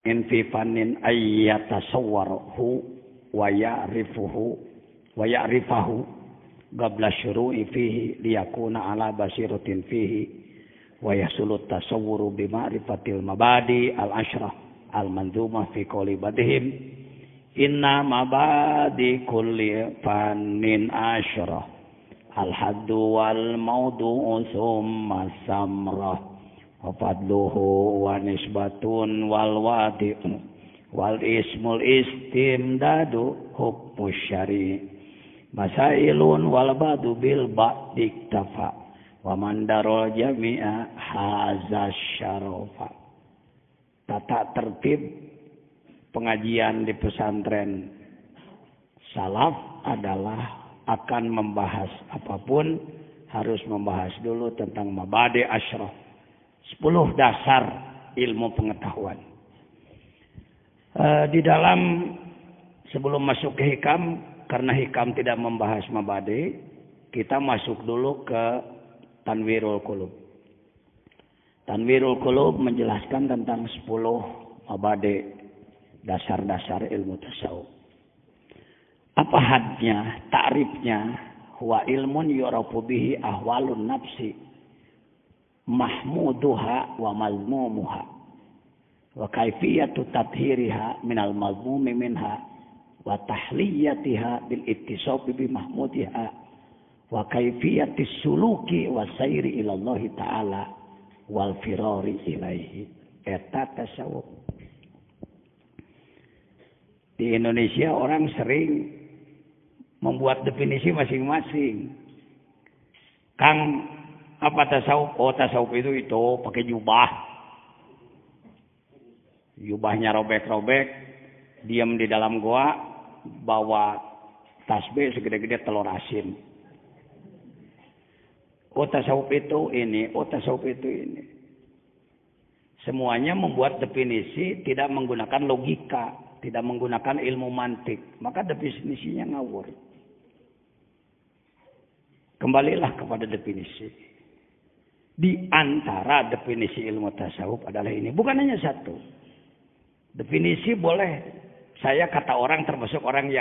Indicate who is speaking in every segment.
Speaker 1: in fi fannin ayyatasawwaruhu wa ya'rifahu qabla syuru'i fihi liyakuna ala basiratin fihi wa yahsulu tasawwuru bi ma'rifatil mabadi al-ashrah al-manzumah fi qawli badihim inna mabadi kulli fannin ashrah al-haddu wal mawdu'u summa samrah wa fadluhu wa nisbatun wal wadi'u wal ismul istimdadu hubbus syari masailun wal badu bil ba'diktafa wa mandarul jami'a hazas syarafa. Tata tertib pengajian di pesantren salaf adalah akan membahas apapun harus membahas dulu tentang mabadi asyraf, 10 dasar ilmu pengetahuan. Di dalam sebelum masuk ke hikam, karena hikam tidak membahas mabadi, kita masuk dulu ke Tanwirul Qulub. Tanwirul Qulub menjelaskan tentang 10 mabadi, dasar-dasar ilmu tasawuf. Apa hadnya, ta'rifnya? Huwa ilmun yurafu bihi ahwalun nafsi mahmuduha wa mazmumuha wa kaifiyatu tathhiriha minal mazmumi minha wa tahliyatiha bil ittisafi bi mahmudiha wa kaifiyatis suluki wa sayri ila Allah taala wal firari ilaihi. Eta tasawuf. Di Indonesia orang sering membuat definisi masing-masing. Kang, apa tasawuf? Oh, tasawuf itu pakai jubah. Jubahnya robek-robek, diam di dalam goa, bawa tasbih segede-gede telur asin. Oh, tasawuf itu ini, oh tasawuf itu ini. Semuanya membuat definisi tidak menggunakan logika, tidak menggunakan ilmu mantik. Maka definisinya ngawur. Kembalilah kepada definisi. Di antara definisi ilmu tasawuf adalah ini. Bukan hanya satu. Definisi boleh. Saya kata orang termasuk orang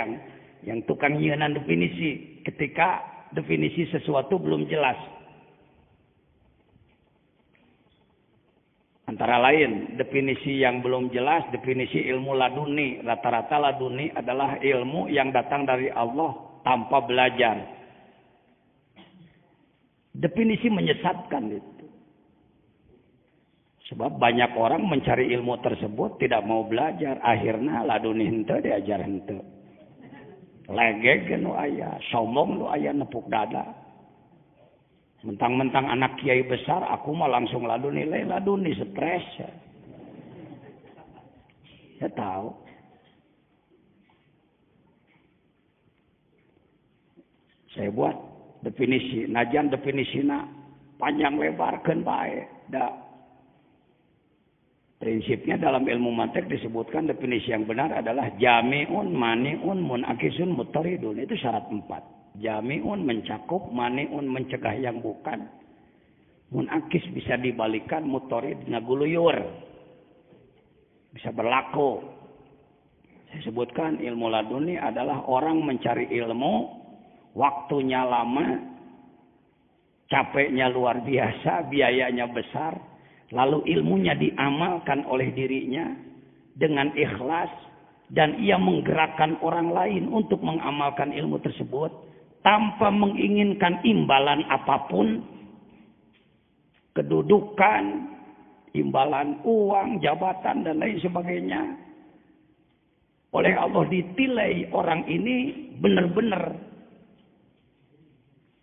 Speaker 1: yang tukang nyianan definisi. Ketika definisi sesuatu belum jelas. Antara lain, definisi yang belum jelas, definisi ilmu laduni. Rata-rata laduni adalah ilmu yang datang dari Allah tanpa belajar. Definisi menyesatkan itu. Sebab banyak orang mencari ilmu tersebut tidak mau belajar. Akhirnya laduni henteu diajar henteu. Legeg nu aya, sombong nu aya nepuk dada. Mentang-mentang anak kiai besar, aku mah langsung laduni stres. Ya tahu. Saya buat definisi, najan definisina panjang lebar kan baik. Prinsipnya dalam ilmu mantik disebutkan definisi yang benar adalah jami'un, mani'un, munakisun, mutaridun. Itu syarat 4. Jami'un mencakup, mani'un mencegah yang bukan. Munakis bisa dibalikan, mutarid ngaguluyur. Bisa berlaku. Saya sebutkan ilmu laduni adalah orang mencari ilmu, waktunya lama, capeknya luar biasa, biayanya besar, lalu ilmunya diamalkan oleh dirinya dengan ikhlas, dan ia menggerakkan orang lain untuk mengamalkan ilmu tersebut tanpa menginginkan imbalan apapun, kedudukan, imbalan uang, jabatan, dan lain sebagainya. Oleh Allah ditilai orang ini benar-benar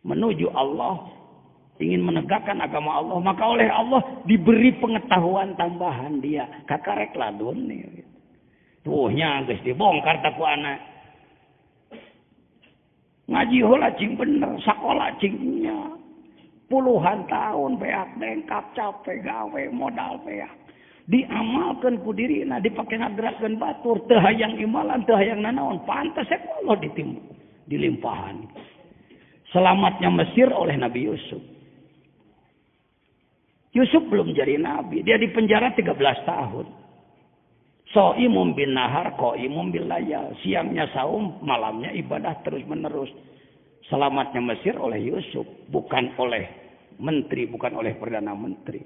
Speaker 1: menuju Allah, ingin menegakkan agama Allah, maka oleh Allah diberi pengetahuan tambahan dia. Kakarek ladun nih. Tuhnya geus dibongkar taku anak. Ngaji heula cing bener, sakola cingnya. Puluhan tahun beak dengkap capek gawe modal beak. Diamalkan ku dirina, dipake ngagerakkeun batur, teu hayang imalan, teu hayang nanaon, pantes Allah dilimpahan. Selamatnya Mesir oleh Nabi Yusuf. Yusuf belum jadi nabi. Dia dipenjara 13 tahun. Shaimun bin nahar, qaimun bil layal. Siangnya saum, malamnya ibadah terus-menerus. Selamatnya Mesir oleh Yusuf, bukan oleh menteri, bukan oleh perdana menteri.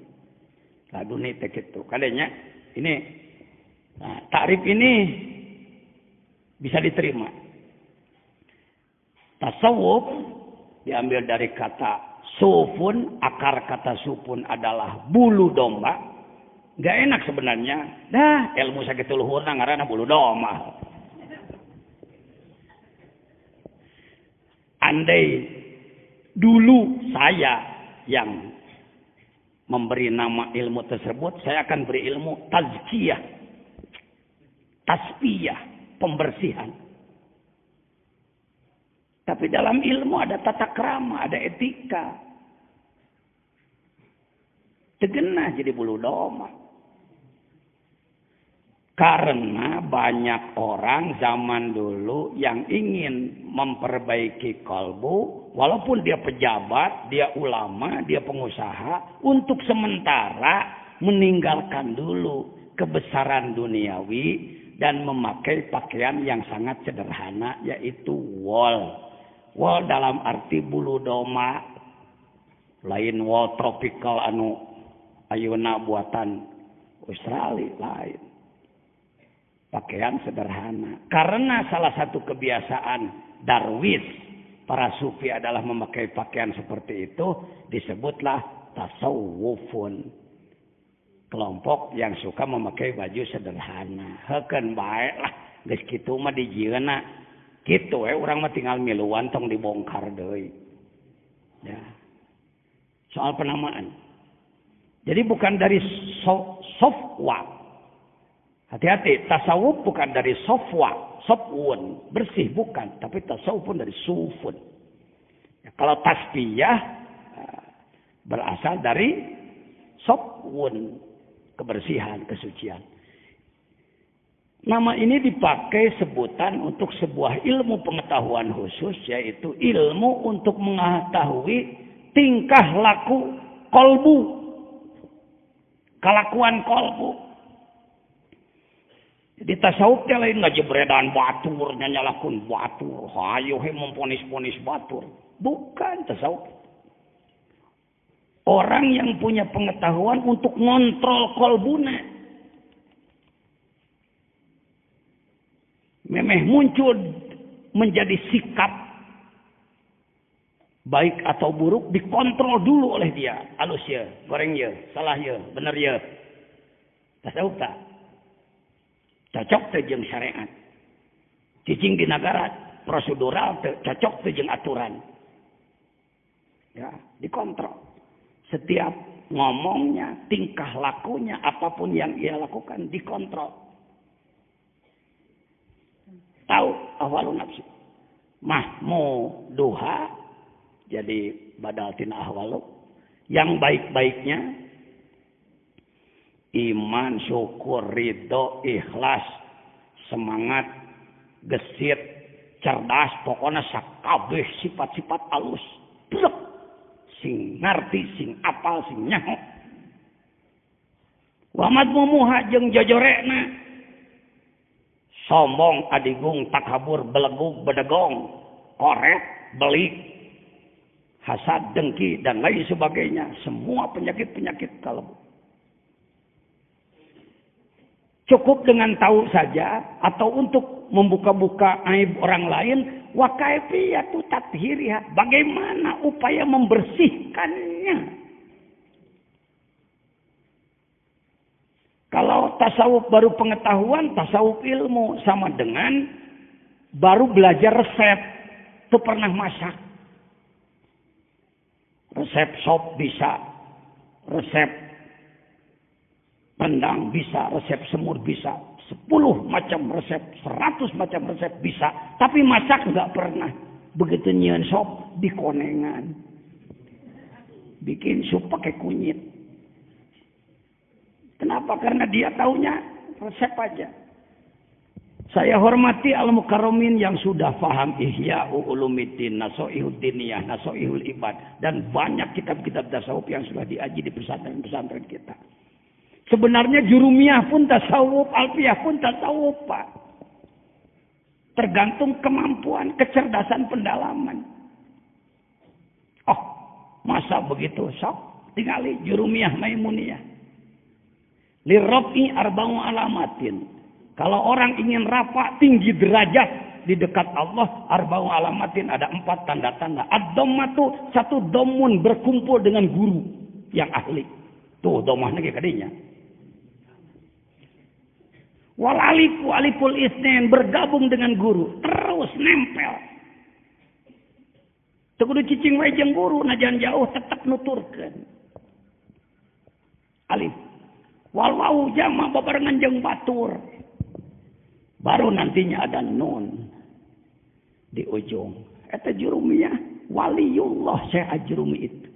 Speaker 1: Lalu nih gitu. Kadanya ini takrif ini bisa diterima. Tasawuf diambil dari kata sufun, akar kata sufun adalah bulu domba. Gak enak sebenarnya. Dah ilmu sakit luhurna ngaranna bulu domba. Andai dulu saya yang memberi nama ilmu tersebut, saya akan beri ilmu tazkiyah, tasfiyah, pembersihan. Tapi dalam ilmu ada tata krama, ada etika. Tegenah jadi bulu domba. Karena banyak orang zaman dulu yang ingin memperbaiki kalbu, walaupun dia pejabat, dia ulama, dia pengusaha, untuk sementara meninggalkan dulu kebesaran duniawi dan memakai pakaian yang sangat sederhana, yaitu wol. Wol dalam arti bulu domba, lain wol tropical anu ayeuna buatan Australia lain. Pakaian sederhana. Karena salah satu kebiasaan darwis para sufi adalah memakai pakaian seperti itu, disebutlah tasawufun. Kelompok yang suka memakai baju sederhana. Heukeun bae lah, geus kitu mah dijieuna. Kitu urang mah tinggal miluan tong dibongkar deui. Ya. Soal penamaan. Jadi bukan dari sofwa. Hati-hati, tasawuf bukan dari sofwun, bersih bukan, tapi tasawuf pun dari sufun. Ya, kalau tasbiyah berasal dari sofwun, kebersihan, kesucian. Nama ini dipakai sebutan untuk sebuah ilmu pengetahuan khusus, yaitu ilmu untuk mengetahui tingkah laku kolbu, kelakuan kolbu. Di tasawuf teh lain ngajebredan batur, nyalakeun batur, hayu he memponis-ponis batur. Bukan tasawuf. Orang yang punya pengetahuan untuk ngontrol kolbuna. Memeh muncul menjadi sikap baik atau buruk dikontrol dulu oleh dia. Alus ya, goreng ya, salah ya, bener ya. Tasawuf tak? Cocok teh jeung syariat. Cicing di negara prosedural teh cocok teh jeung aturan. Ya, dikontrol. Setiap ngomongnya, tingkah lakunya, apapun yang ia lakukan dikontrol. Tahu ahwalun nafsi. Mahmuduha jadi badal tina ahwalu. Yang baik-baiknya iman, syukur, ridho, ikhlas, semangat, gesit, cerdas, pokoknya sakabeh sifat-sifat alus. Blek. Sing ngarti, sing apal, sing nyaho. Wamat mumuha jeung jojorekna. Sombong, adigung, takabur, belegug, bedegong, korek, belik, hasad, dengki, dan lain sebagainya. Semua penyakit-penyakit kalbu. Cukup dengan tahu saja atau untuk membuka-buka aib orang lain, wa kaifiyatu tathhiriha, bagaimana upaya membersihkannya. Kalau tasawuf baru pengetahuan, tasawuf ilmu sama dengan baru belajar resep, itu pernah masak. Resep sop bisa, resep rendang bisa, resep semur bisa, 10 macam resep, 100 macam resep bisa, tapi masak nggak pernah. Begitu nyeun sop dikonengan, bikin sup pakai kunyit. Kenapa? Karena dia taunya resep aja. Saya hormati al-mukarramin yang sudah paham Ihya Ulumuddin, Nasoihud Diniyah, Nasoihul Ibad, dan banyak kitab-kitab tasawuf yang sudah diaji di pesantren-pesantren kita. Sebenarnya jurumiyah pun tasawuf, alfiyah pun tasawuf, Pak. Tergantung kemampuan, kecerdasan pendalaman. Oh, masa begitu? Sok, tinggali jurumiyah maimuniyah. Lirrafi arba'u alamatin. Kalau orang ingin rafa tinggi derajat di dekat Allah, arba'u alamatin, ada 4 tanda-tanda. Ad-dhammatu, satu domun berkumpul dengan guru yang ahli. Tuh dhammahnya kayak kadinya. Wal alifu aliful isnin, bergabung dengan guru, terus nempel. Teu kudu cicing wae jeung guru, najan jauh tetep nuturkeun. Alif. Wal wawu jama babarengan jeung batur. Baru nantinya ada nun di ujung. Eta jurumiyah waliullah saya ajrumi itu.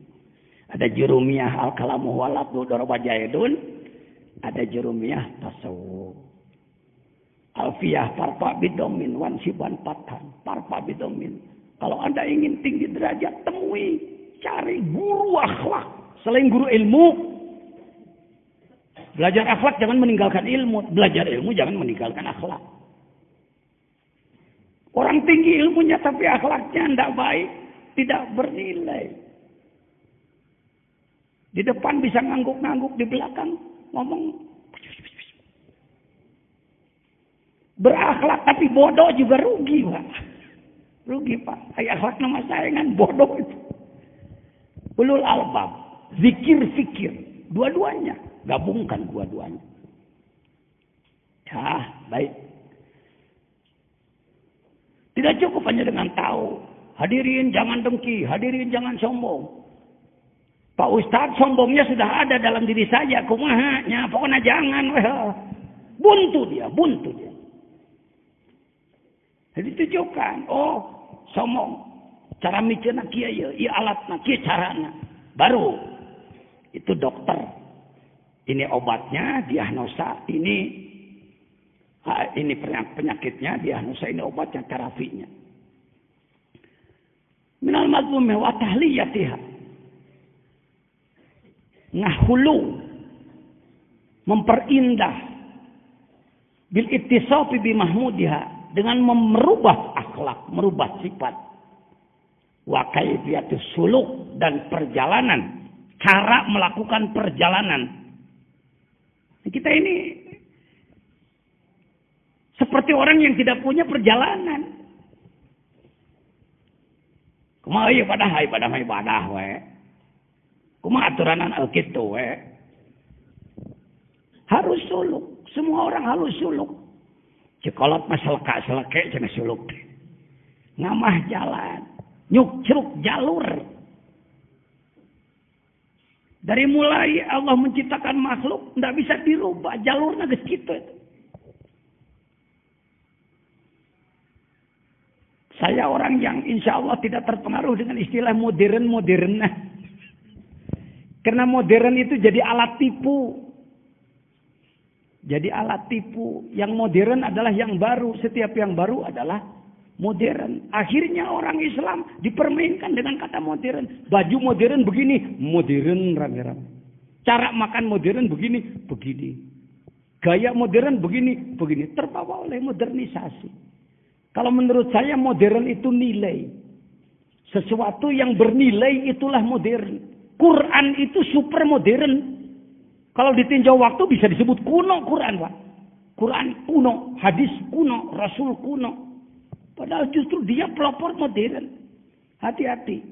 Speaker 1: Ada jurumiyah al-kalamu waladu daraba jaidun, ada jurumiyah tasawuf. Alfiyah parfa bidomin wansiban patan parfa bidomin. Kalau Anda ingin tinggi derajat, temui, cari guru akhlak selain guru ilmu. Belajar akhlak jangan meninggalkan ilmu, belajar ilmu jangan meninggalkan akhlak. Orang tinggi ilmunya tapi akhlaknya tidak baik, tidak bernilai. Di depan bisa ngangguk-ngangguk, di belakang ngomong. Berakhlak tapi bodoh juga rugi, Pak. Rugi, Pak. Akhlak nama sayangan bodoh itu. Ulul albab, zikir fikir, dua-duanya, gabungkan dua-duanya. Ya, baik. Tidak cukup hanya dengan tahu. Hadirin jangan dengki, hadirin jangan sombong. Pak Ustadz sombongnya sudah ada dalam diri saya. Kumahanya, pokoknya jangan. Buntu dia. Jadi tunjukkan, oh sombong. Cara mikirnya kia ya, iya alatnya, kia caranya. Baru itu dokter. Ini obatnya, diagnosa. Ini penyakitnya, diagnosa. Ini obatnya, terapinya. Minal mazlumi wa tahliyatiha. Ngahulu. Memperindah. Bil ittisafi bimahmudiha. Dengan merubah akhlak, merubah sifat. Wa kaifiyatus suluk dan perjalanan. Cara melakukan perjalanan. Kita ini seperti orang yang tidak punya perjalanan. Kumaha ibadah we. Kumaha aturanan kitu we. Harus suluk. Semua orang harus suluk. Cekolot mah seleka-seleke cenah suluk. Ngamah jalan, nyuk-cruk jalur. Dari mulai Allah menciptakan makhluk tidak bisa dirubah, jalurnya geus kitu itu. Saya orang yang insya Allah tidak terpengaruh dengan istilah modern. Karena modern itu jadi alat tipu. Jadi alat tipu. Yang modern adalah yang baru. Setiap yang baru adalah modern. Akhirnya orang Islam dipermainkan dengan kata modern. Baju modern begini. Modern rame-rame. Cara makan modern begini. Gaya modern begini. Terbawa oleh modernisasi. Kalau menurut saya modern itu nilai. Sesuatu yang bernilai itulah modern. Quran itu super modern. Kalau ditinjau waktu bisa disebut kuno Quran, Pak. Quran kuno, hadis kuno, Rasul kuno. Padahal justru dia pelopor modern. Hati-hati.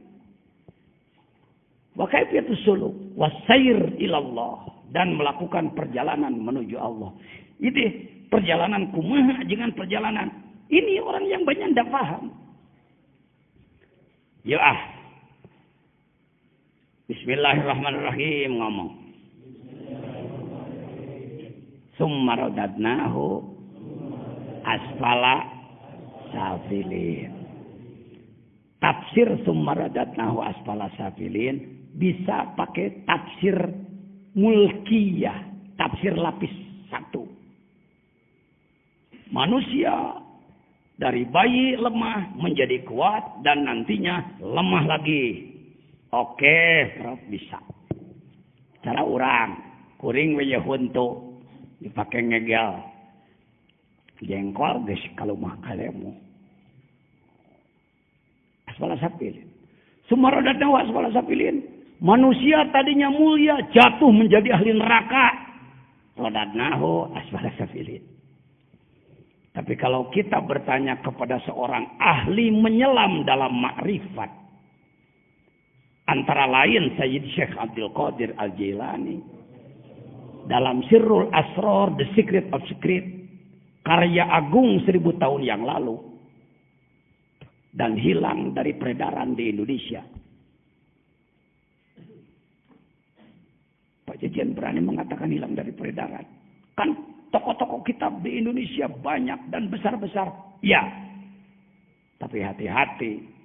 Speaker 1: Wa kaifiyatus suluk wasair ilallah, dan melakukan perjalanan menuju Allah. Ini perjalanan kumaha dengan perjalanan. Ini orang yang banyak tidak paham. Ya. Bismillahirrahmanirrahim ngomong. Summa radadnahu asfala safilin. Tafsir summa radadnahu asfala safilin bisa pakai tafsir mulkiyah, tafsir lapis 1. Manusia dari bayi lemah menjadi kuat dan nantinya lemah lagi. Oke, Prof, bisa. Cara orang. kuring we huntu dipake ngegel jengkol geus kalumah kalemu asbala sapilin sumarodatna wa asbala sapilin manusia tadinya mulia jatuh menjadi ahli neraka rodatnahu asbala sapilin. Tapi kalau kita bertanya kepada seorang ahli menyelam dalam makrifat, antara lain Sayyid Syekh Abdul Qadir Al-Jailani dalam Sirrul Asrar, The Secret of Secret, karya agung 1000 tahun yang lalu dan hilang dari peredaran di Indonesia. Pak Jejen berani mengatakan hilang dari peredaran. Kan tokoh-tokoh kitab di Indonesia banyak dan besar-besar. Ya. Tapi hati-hati.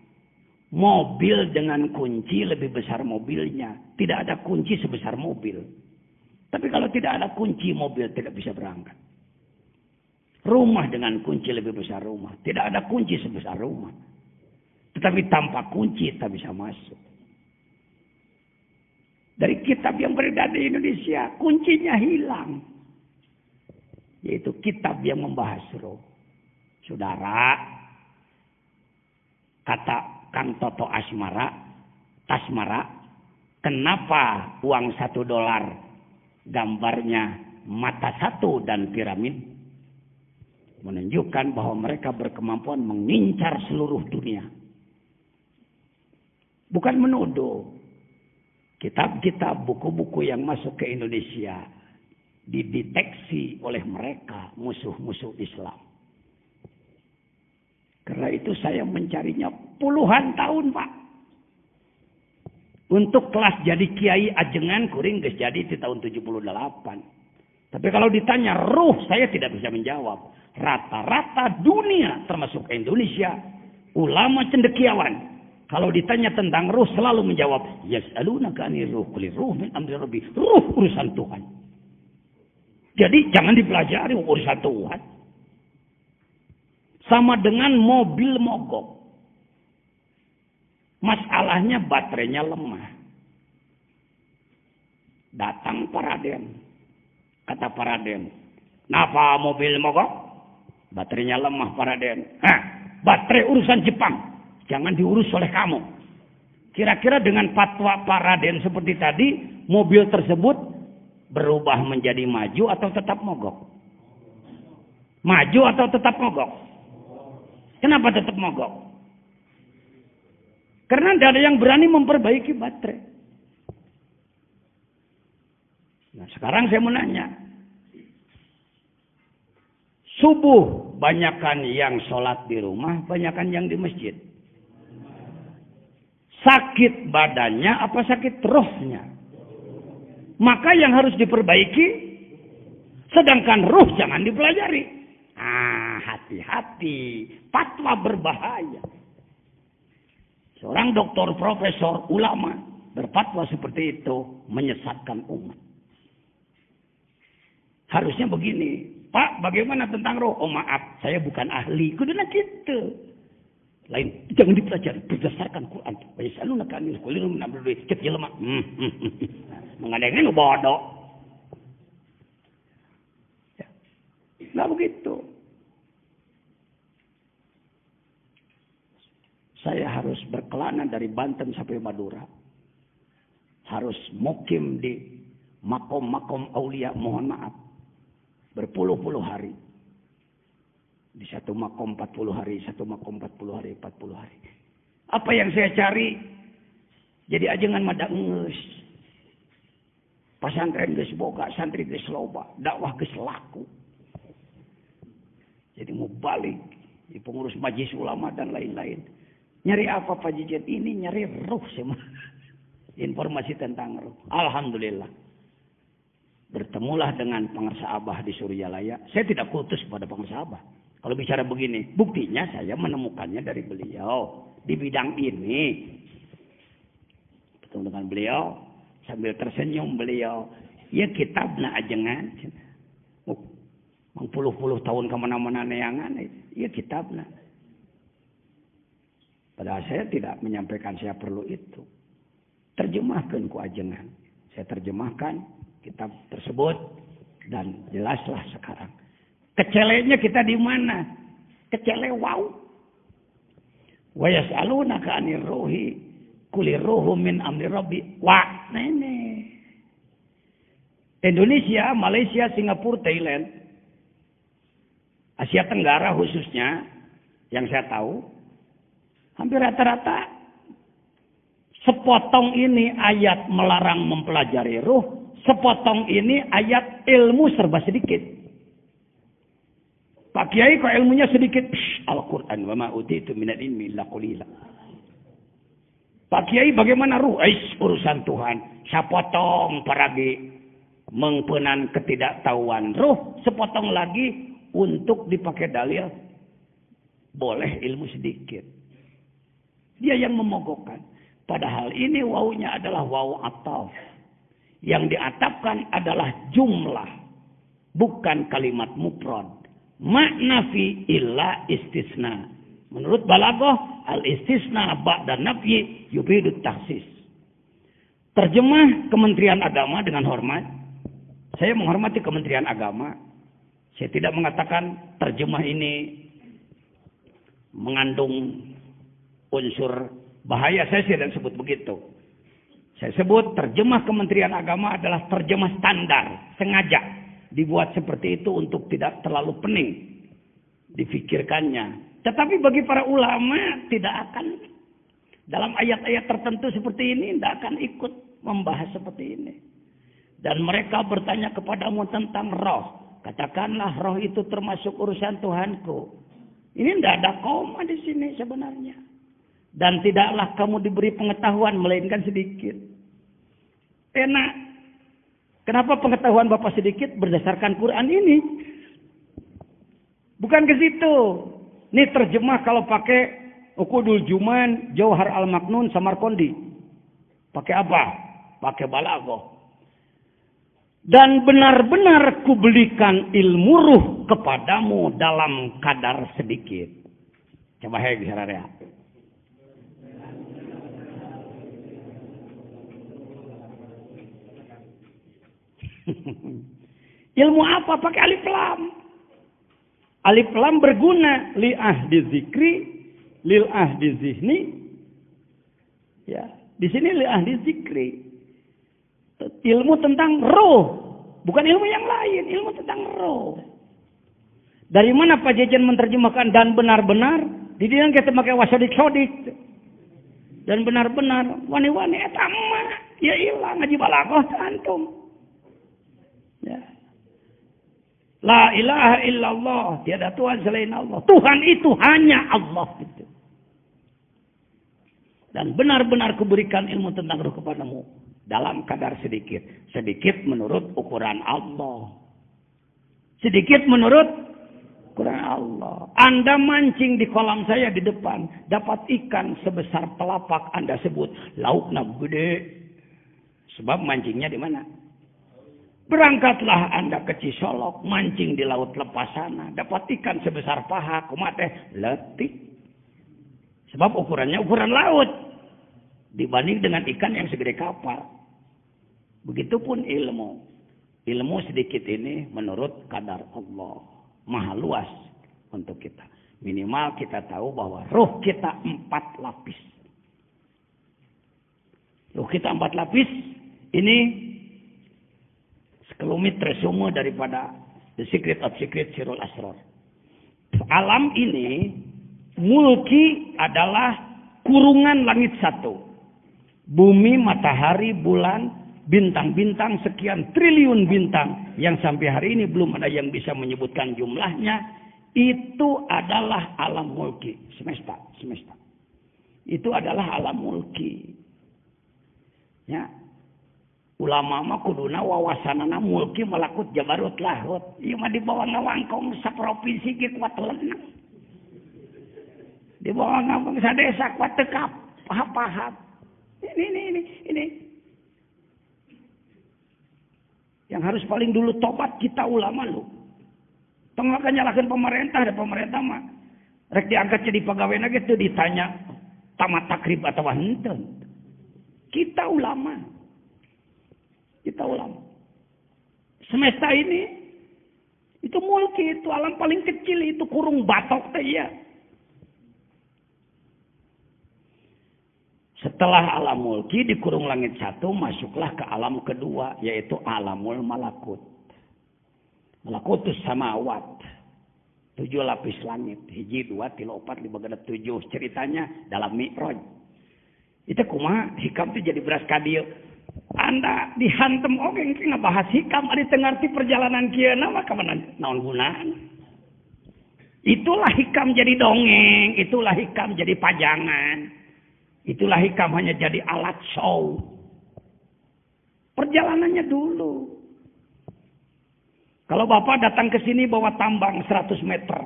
Speaker 1: Mobil dengan kunci lebih besar mobilnya. Tidak ada kunci sebesar mobil. Tapi kalau tidak ada kunci, mobil tidak bisa berangkat. Rumah dengan kunci lebih besar rumah. Tidak ada kunci sebesar rumah. Tetapi tanpa kunci tak bisa masuk. Dari kitab yang beredar di Indonesia, kuncinya hilang. Yaitu kitab yang membahas roh. Saudara, kata Kang Toto Tasmara, kenapa uang $1 gambarnya mata satu dan piramid? Menunjukkan bahwa mereka berkemampuan mengincar seluruh dunia. Bukan menuduh. Kitab-kitab, buku-buku yang masuk ke Indonesia dideteksi oleh mereka musuh-musuh Islam. Karena itu saya mencarinya puluhan tahun, Pak. Untuk kelas jadi kiai ajengan kuring geus jadi di tahun 78. Tapi kalau ditanya ruh, saya tidak bisa menjawab. Rata-rata dunia termasuk Indonesia ulama cendekiawan kalau ditanya tentang ruh selalu menjawab yas'alunaka 'anir ruh qul ruh min amri rabbi. Ruh urusan Tuhan. Jadi jangan dipelajari urusan Tuhan. Sama dengan mobil mogok. Masalahnya baterainya lemah. Datang Paraden. Kata Paraden, "Napa mobil mogok?" Baterainya lemah, Paraden. Baterai urusan Jepang. Jangan diurus oleh kamu. Kira-kira dengan fatwa Paraden seperti tadi, mobil tersebut berubah menjadi maju atau tetap mogok? Maju atau tetap mogok? Kenapa tetap mogok? Karena tidak ada yang berani memperbaiki baterai. Nah, sekarang saya mau nanya. Subuh banyakan yang sholat di rumah, banyakan yang di masjid. Sakit badannya apa sakit rohnya? Maka yang harus diperbaiki, sedangkan ruh jangan dipelajari. Hati-hati, fatwa berbahaya. Seorang doktor, profesor, ulama berfatwa seperti itu menyesatkan umat. Harusnya begini, Pak, bagaimana tentang roh? Oh maaf, saya bukan ahli. Kuduna gitu. Lain, jangan dipelajari berdasarkan Quran. Yasalunaka 'anil qul ruh min amri rabbi. Kecil mah. Mengadengin bodoh. Ya. Nggak begitu. Saya harus berkelana dari Banten sampai Madura. Harus mukim di makom-makom aulia, mohon maaf. Berpuluh-puluh hari. Di satu makom 40 hari, satu makom 40 hari, 40 hari. Apa yang saya cari? Jadi ajengan mada ngeus. Pasantren geus boga, santri geus loba, dakwah geus laku. Jadi mau balik di pengurus majelis ulama dan lain-lain. Nyari apa Pak Jijen? Ini nyari ruh semua. Informasi tentang ruh. Alhamdulillah. Bertemulah dengan pengarsa Abah di Suryalaya. Saya tidak kultus pada pengarsa Abah. Kalau bicara begini, buktinya saya menemukannya dari beliau. Di bidang ini. Ketemu dengan beliau. Sambil tersenyum beliau. Ya kitabna ajengan. Puluh-puluh tahun kemana-mana neangan. Ya kitabna. Padahal saya tidak menyampaikan saya perlu itu. Terjemahkan ku ajengan. Saya terjemahkan. kitab tersebut dan jelaslah sekarang. Kecelenya kita di mana? Kecele wow. Wa yas'alunaka 'anir ruhi qulir ruhu min amri rabbi. Wah, nene. Indonesia, Malaysia, Singapura, Thailand, Asia Tenggara khususnya yang saya tahu, hampir rata-rata sepotong ini ayat melarang mempelajari ruh, sepotong ini ayat ilmu serba sedikit. Pak Kiai kok ilmunya sedikit? Al-Quran wa ma utitu minal ilmi illa qalila. Pak Kiai bagaimana ruh? Urusan Tuhan. Sepotong paragi mengpenan ketidaktahuan ruh, sepotong lagi untuk dipakai dalil boleh ilmu sedikit. Dia yang memogokkan. Padahal ini wawunya adalah wawu ataf. Yang diatapkan adalah jumlah, bukan kalimat mufrad. Makna fi illa istisna. Menurut Balaghah, al-istisna ba'da nafyi yufidut takhsis. Terjemah Kementerian Agama dengan hormat. Saya menghormati Kementerian Agama. Saya tidak mengatakan terjemah ini mengandung unsur bahaya. Saya tidak sebut begitu. Saya sebut terjemah Kementerian Agama adalah terjemah standar. Sengaja dibuat seperti itu untuk tidak terlalu pening difikirkannya. Tetapi bagi para ulama tidak akan dalam ayat-ayat tertentu seperti ini tidak akan ikut membahas seperti ini. Dan mereka bertanya kepadamu tentang roh. Katakanlah roh itu termasuk urusan Tuhanku. Ini tidak ada koma di sini sebenarnya. Dan tidaklah kamu diberi pengetahuan melainkan sedikit. Enak. Kenapa pengetahuan Bapak sedikit berdasarkan Quran ini? Bukan ke situ. Ini terjemah kalau pakai Uqudul Juman, Jauhar Al-Maknun, Samarqandi. Pakai apa? Pakai Balaghah. Dan benar-benar kubelikan ilmu ruh kepadamu dalam kadar sedikit. Coba hei bicara ya. Ilmu apa? Pakai alif lam. Alif lam berguna li ahdi zikri, lil ahdi zihni. Ya, di sini li ahdi zikri. Ilmu tentang roh, bukan ilmu yang lain, ilmu tentang roh. Dari mana Pak Jejen menerjemahkan dan benar-benar? Di dia kita pakai wasodik-sodik. Dan benar-benar wani-wani etama. Ya ilang ngaji Balaghah antum. Ya. La ilaha illallah, tiada Tuhan selain Allah. Tuhan itu hanya Allah. Gitu. Dan benar-benar kuberikan ilmu tentang roh kepadamu dalam kadar sedikit. Sedikit menurut ukuran Allah. Sedikit menurut ukuran Allah. Anda mancing di kolam saya di depan, dapat ikan sebesar telapak, Anda sebut laukna gede. Sebab mancingnya di mana? Berangkatlah Anda ke Cisolok, mancing di laut lepas sana, dapat ikan sebesar paha, kumateh letih. Sebab ukurannya ukuran laut dibanding dengan ikan yang segede kapal. Begitupun ilmu. Ilmu sedikit ini menurut kadar Allah. Maha luas untuk kita. Minimal kita tahu bahwa ruh kita 4 lapis. Ruh kita 4 lapis. Ini sekelumit resume daripada The Secret of Secret Sirul Asrar. Alam ini mulki adalah kurungan langit 1. Bumi, matahari, bulan, bintang-bintang, sekian triliun bintang yang sampai hari ini belum ada yang bisa menyebutkan jumlahnya. Itu adalah alam mulki. Semesta. Itu adalah alam mulki. Ya. Ulama mah kuduna wawasanana mulki melakut jabarut lahut. Ieu mah di bawah ngawangkong saprovinsi ge kuat lenang. Di bawah ngawangkong sadesa kuat tekap paham. Ini. Yang harus paling dulu tobat kita ulama lu. Tong nyalahkeun pemerintah, ada pemerintah mah rek diangkat jadi pegawai gitu ditanya tamat takrib atau henteu. Kita ulama. Semesta ini itu mulki, itu alam paling kecil, itu kurung batok teh ya. Setelah alam mulki di kurung langit satu, masuklah ke alam kedua, yaitu alamul malakut. Malakutus samawat. 7 lapis langit. 1, 2, 3, 4, 5, 6, 7. Ceritanya dalam Mi'raj. Itu kumaha hikam itu jadi beras kadieu. Anda dihantem oge engke ngabahas hikam ari teu ngarti perjalanan kieu mah ka naon gunana. Itulah hikam jadi dongeng, itulah hikam jadi pajangan. Itulah hikam hanya jadi alat show. Perjalanannya dulu. Kalau Bapak datang ke sini bawa tambang 100 meter.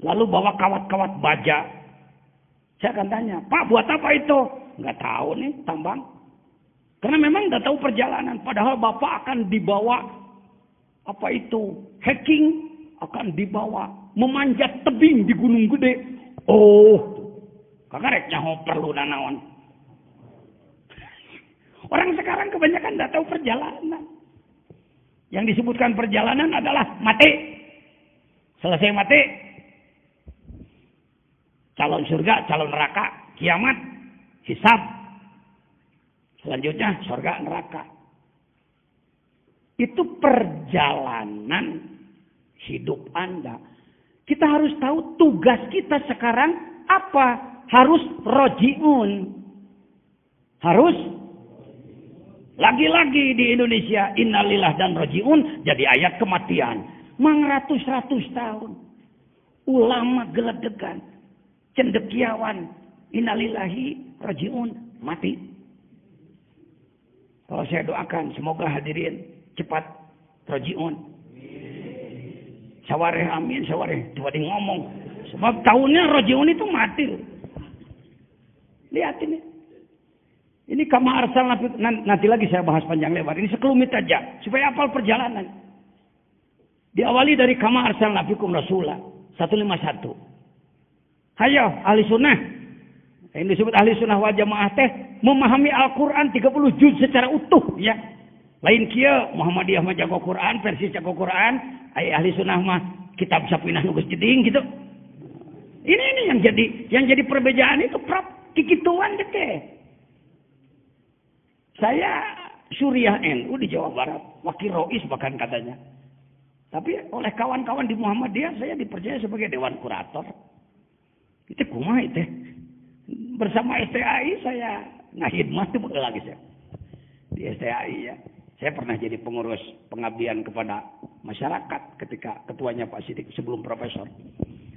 Speaker 1: Lalu bawa kawat-kawat baja. Saya akan tanya, Pak buat apa itu? Nggak tahu nih tambang. Karena memang nggak tahu perjalanan. Padahal Bapak akan dibawa apa itu? Hiking akan dibawa memanjat tebing di Gunung Gede. Oh, kakak nyaho perlu nanaon. Orang sekarang kebanyakan nggak tahu perjalanan. Yang disebutkan perjalanan adalah mati. Selesai mati, calon surga, calon neraka, kiamat, hisab. Selanjutnya surga, neraka. Itu perjalanan hidup Anda. Kita harus tahu tugas kita sekarang apa. Harus rojiun. Harus. Lagi-lagi di Indonesia. Innalillah dan rojiun. Jadi ayat kematian. Mang ratus-ratus tahun. Ulama geledegan. Cendekiawan. Innalillahi rojiun. Mati. Kalau saya doakan. Semoga hadirin cepat rojiun. Sawareh amin. Sawareh. Tiba-tiba ngomong. Sebab tahunnya rojiun itu mati. Lihat ini. Ini kama arsal nanti lagi saya bahas panjang lebar. Ini sekelumit aja supaya hafal perjalanan. Diawali dari kama arsal nabikum rasulah 151. Hayo ahli sunnah. Yang disebut ahli sunnah wal jamaah teh memahami Al-Qur'an 30 juz secara utuh ya. Lain kieu Muhammadiyah mah jago Quran, versi jago Quran, ahli sunnah mah kitab sapinah nugas jeding gitu. Ini yang jadi perbedaan itu prap kikituan deh. Saya Suriah NU di Jawa Barat, wakil rois bahkan katanya. Tapi oleh kawan-kawan di Muhammadiyah saya dipercaya sebagai dewan kurator. Itu kumaha itu. Bersama STAI saya ngahidmah itu bakal lagi saya. Di STAI ya. Saya pernah jadi pengurus pengabdian kepada masyarakat ketika ketuanya Pak Sidik sebelum profesor.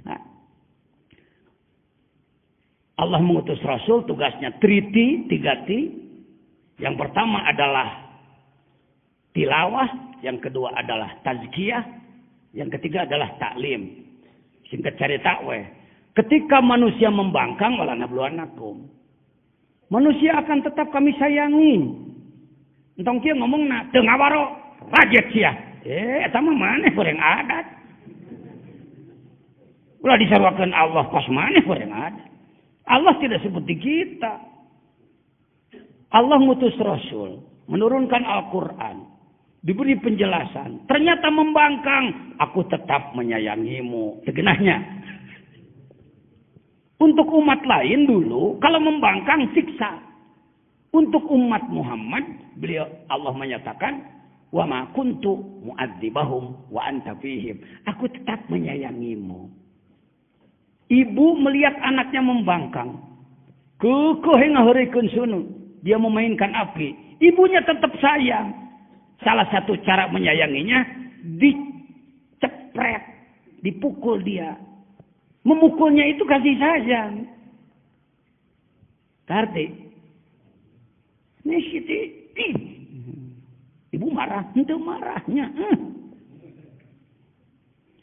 Speaker 1: Nah, Allah mengutus Rasul tugasnya 3T. Yang pertama adalah tilawah, yang kedua adalah tazkiyah, yang ketiga adalah taklim. Singkat cerita ketika manusia membangkang wala nabluwanakum. Manusia akan tetap kami sayangi. Entong kieu ngomongna teu ngawaro rajet sia. Eta mah maneh goreng adat. Ulah disaruakeun Allah pas maneh goreng adat. Allah tidak seperti kita. Allah ngutus Rasul, menurunkan Al-Quran, diberi penjelasan. Ternyata membangkang, aku tetap menyayangimu. Tegenahnya. Untuk umat lain dulu, kalau membangkang siksa. Untuk umat Muhammad, beliau Allah menyatakan, wa ma kuntu mu'adzibahum wa anta fihim. Aku tetap menyayangimu. Ibu melihat anaknya membangkang. Keukuh ngaheureukeun sunu. Dia memainkan api. Ibunya tetap sayang. Salah satu cara menyayanginya, dicepret, dipukul dia. Memukulnya itu kasih sayang. Karti. Ini siti. Ibu marah. Itu marahnya.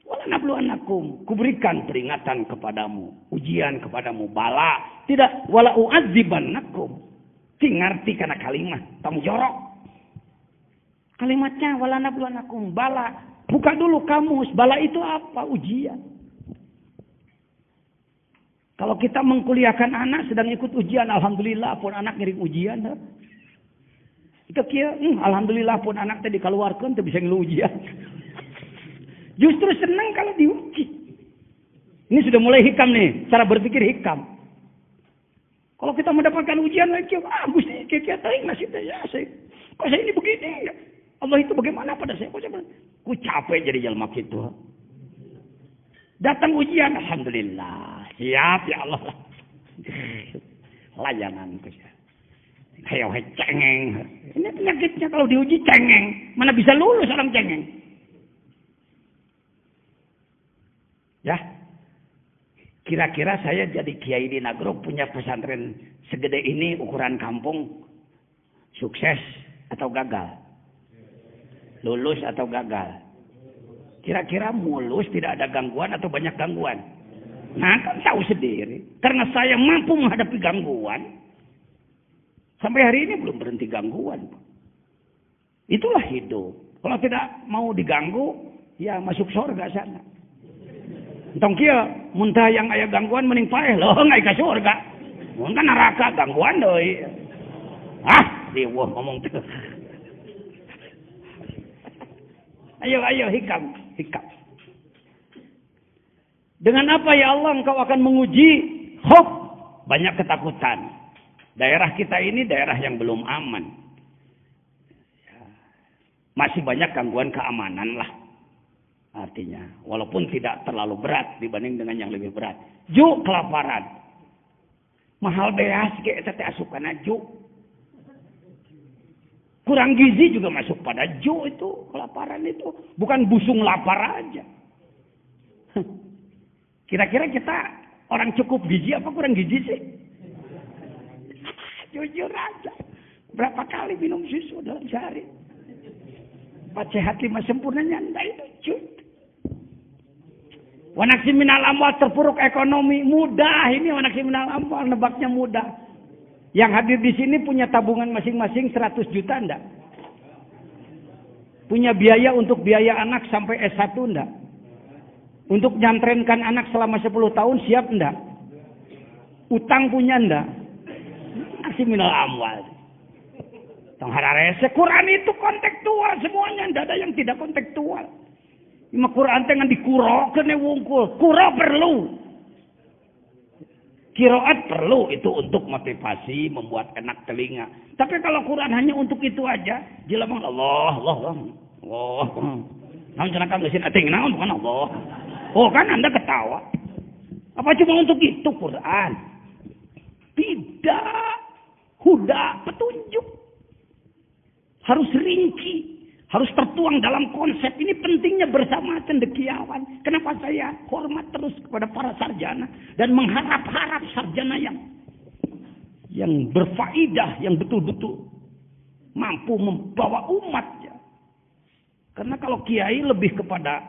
Speaker 1: Wala nabluwanakum. Kuberikan peringatan kepadamu. Ujian kepadamu. Bala. Tidak. Wala u'adzibannakum. Ngerti karena kalimat tong jorok. Kalimatnya wala nabluwanakum bala. Buka dulu kamus. Bala itu apa? Ujian. Kalau kita mengkuliahkan anak sedang ikut ujian, alhamdulillah pun anak ngirim ujian. Itu kia, alhamdulillah pun anak tadi dikeluarkan teu bisa ngilu ujian. Justru senang kalau diuji. Ini sudah mulai hikam nih, cara berpikir hikam. Kalau kita mendapatkan ujian lagi, Gusti kia teuing masih teh ya saya. Kok saya ini begini? Allah itu bagaimana pada saya? Ku capek jadi jelema kitu. Datang ujian, alhamdulillah. Siap ya Allah. Layananku ya. Kayak cengeng. Ini penyakitnya kalau diuji cengeng. Mana bisa lulus orang cengeng? Ya. Kira-kira saya jadi kiai di Nagrog punya pesantren segede ini ukuran kampung. Sukses atau gagal? Lulus atau gagal? Kira-kira mulus, tidak ada gangguan atau banyak gangguan? Nah, kan tahu sendiri. Karena saya mampu menghadapi gangguan. Sampai hari ini belum berhenti gangguan. Itulah hidup. Kalau tidak mau diganggu, ya masuk surga sana. Entong kia, muntah yang aya gangguan mending paeh loh, nggak ke surga. Muntah neraka gangguan doi. Dewa ngomong tuh. Ayo hikam. Dengan apa ya Allah engkau akan menguji? Khawf, banyak ketakutan. Daerah kita ini daerah yang belum aman. Masih banyak gangguan keamanan lah. Artinya, walaupun tidak terlalu berat dibanding dengan yang lebih berat. Kelaparan. Mahal beas ge eta teh asupna kurang gizi juga masuk pada itu, kelaparan itu. Bukan busung lapar aja. Kira-kira kita orang cukup gizi apa kurang gizi sih? Jujur aja. Berapa kali minum susu dalam sehari? 4 sehat 5 sempurna nyanda itu. Wanaksi minal amwal terpuruk ekonomi. Mudah ini wanaksi minal amwal nebaknya mudah. Yang hadir di sini punya tabungan masing-masing 100 juta enggak? Punya biaya untuk biaya anak sampai S1 enggak? Untuk nyantrenkan anak selama 10 tahun siap enggak? Utang punya enggak? Aksi minal amwal. Tong hararese Quran itu kontekstual semuanya, enggak ada yang tidak kontekstual. Ima Quran teh ngan dikurokeun wungkul. Kuro perlu. Qiraat perlu itu untuk motivasi, membuat enak telinga. Tapi kalau Quran hanya untuk itu aja, jelema Allah. Namun cenaka geus ating naon bukan Allah. Oh kan Anda ketawa. Apa cuma untuk itu Quran? Tidak. Huda, petunjuk. Harus rinci. Harus tertuang dalam konsep. Ini pentingnya bersama cendekiawan. Kenapa saya hormat terus kepada para sarjana. Dan mengharap-harap sarjana yang berfaedah. Yang betul-betul mampu membawa umatnya. Karena kalau kiai lebih kepada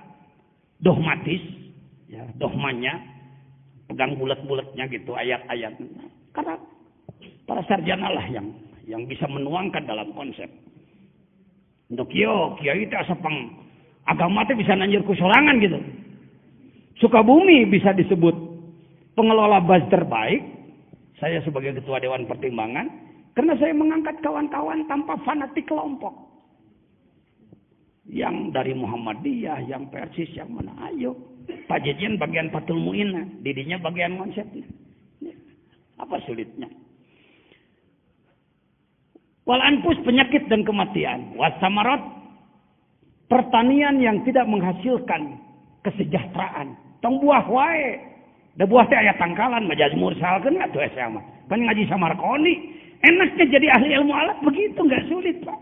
Speaker 1: dogmatis. Ya, dogmanya. Pegang bulat-bulatnya gitu. Ayat-ayatnya. Karena para sarjana lah yang bisa menuangkan dalam konsep. Untuk kiai itu asa agama itu bisa nanjir kusolangan gitu. Sukabumi bisa disebut pengelola bus terbaik. Saya sebagai ketua Dewan Pertimbangan. Karena saya mengangkat kawan-kawan tanpa fanatik kelompok. Yang dari Muhammadiyah, yang Persis, yang mana. Ayo. Pak Jejen bagian Fathul Mu'inah. Didinya bagian konsepnya. Apa sulitnya? Wal anfus penyakit dan kematian. Wasamarat pertanian yang tidak menghasilkan kesejahteraan. Tong buah wae. Da buah teh aya tangkalan majaz mursalkeun atuh asa mah. Pan ngaji Samarkoni. Enaknya jadi ahli ilmu alat begitu enggak sulit, Pak.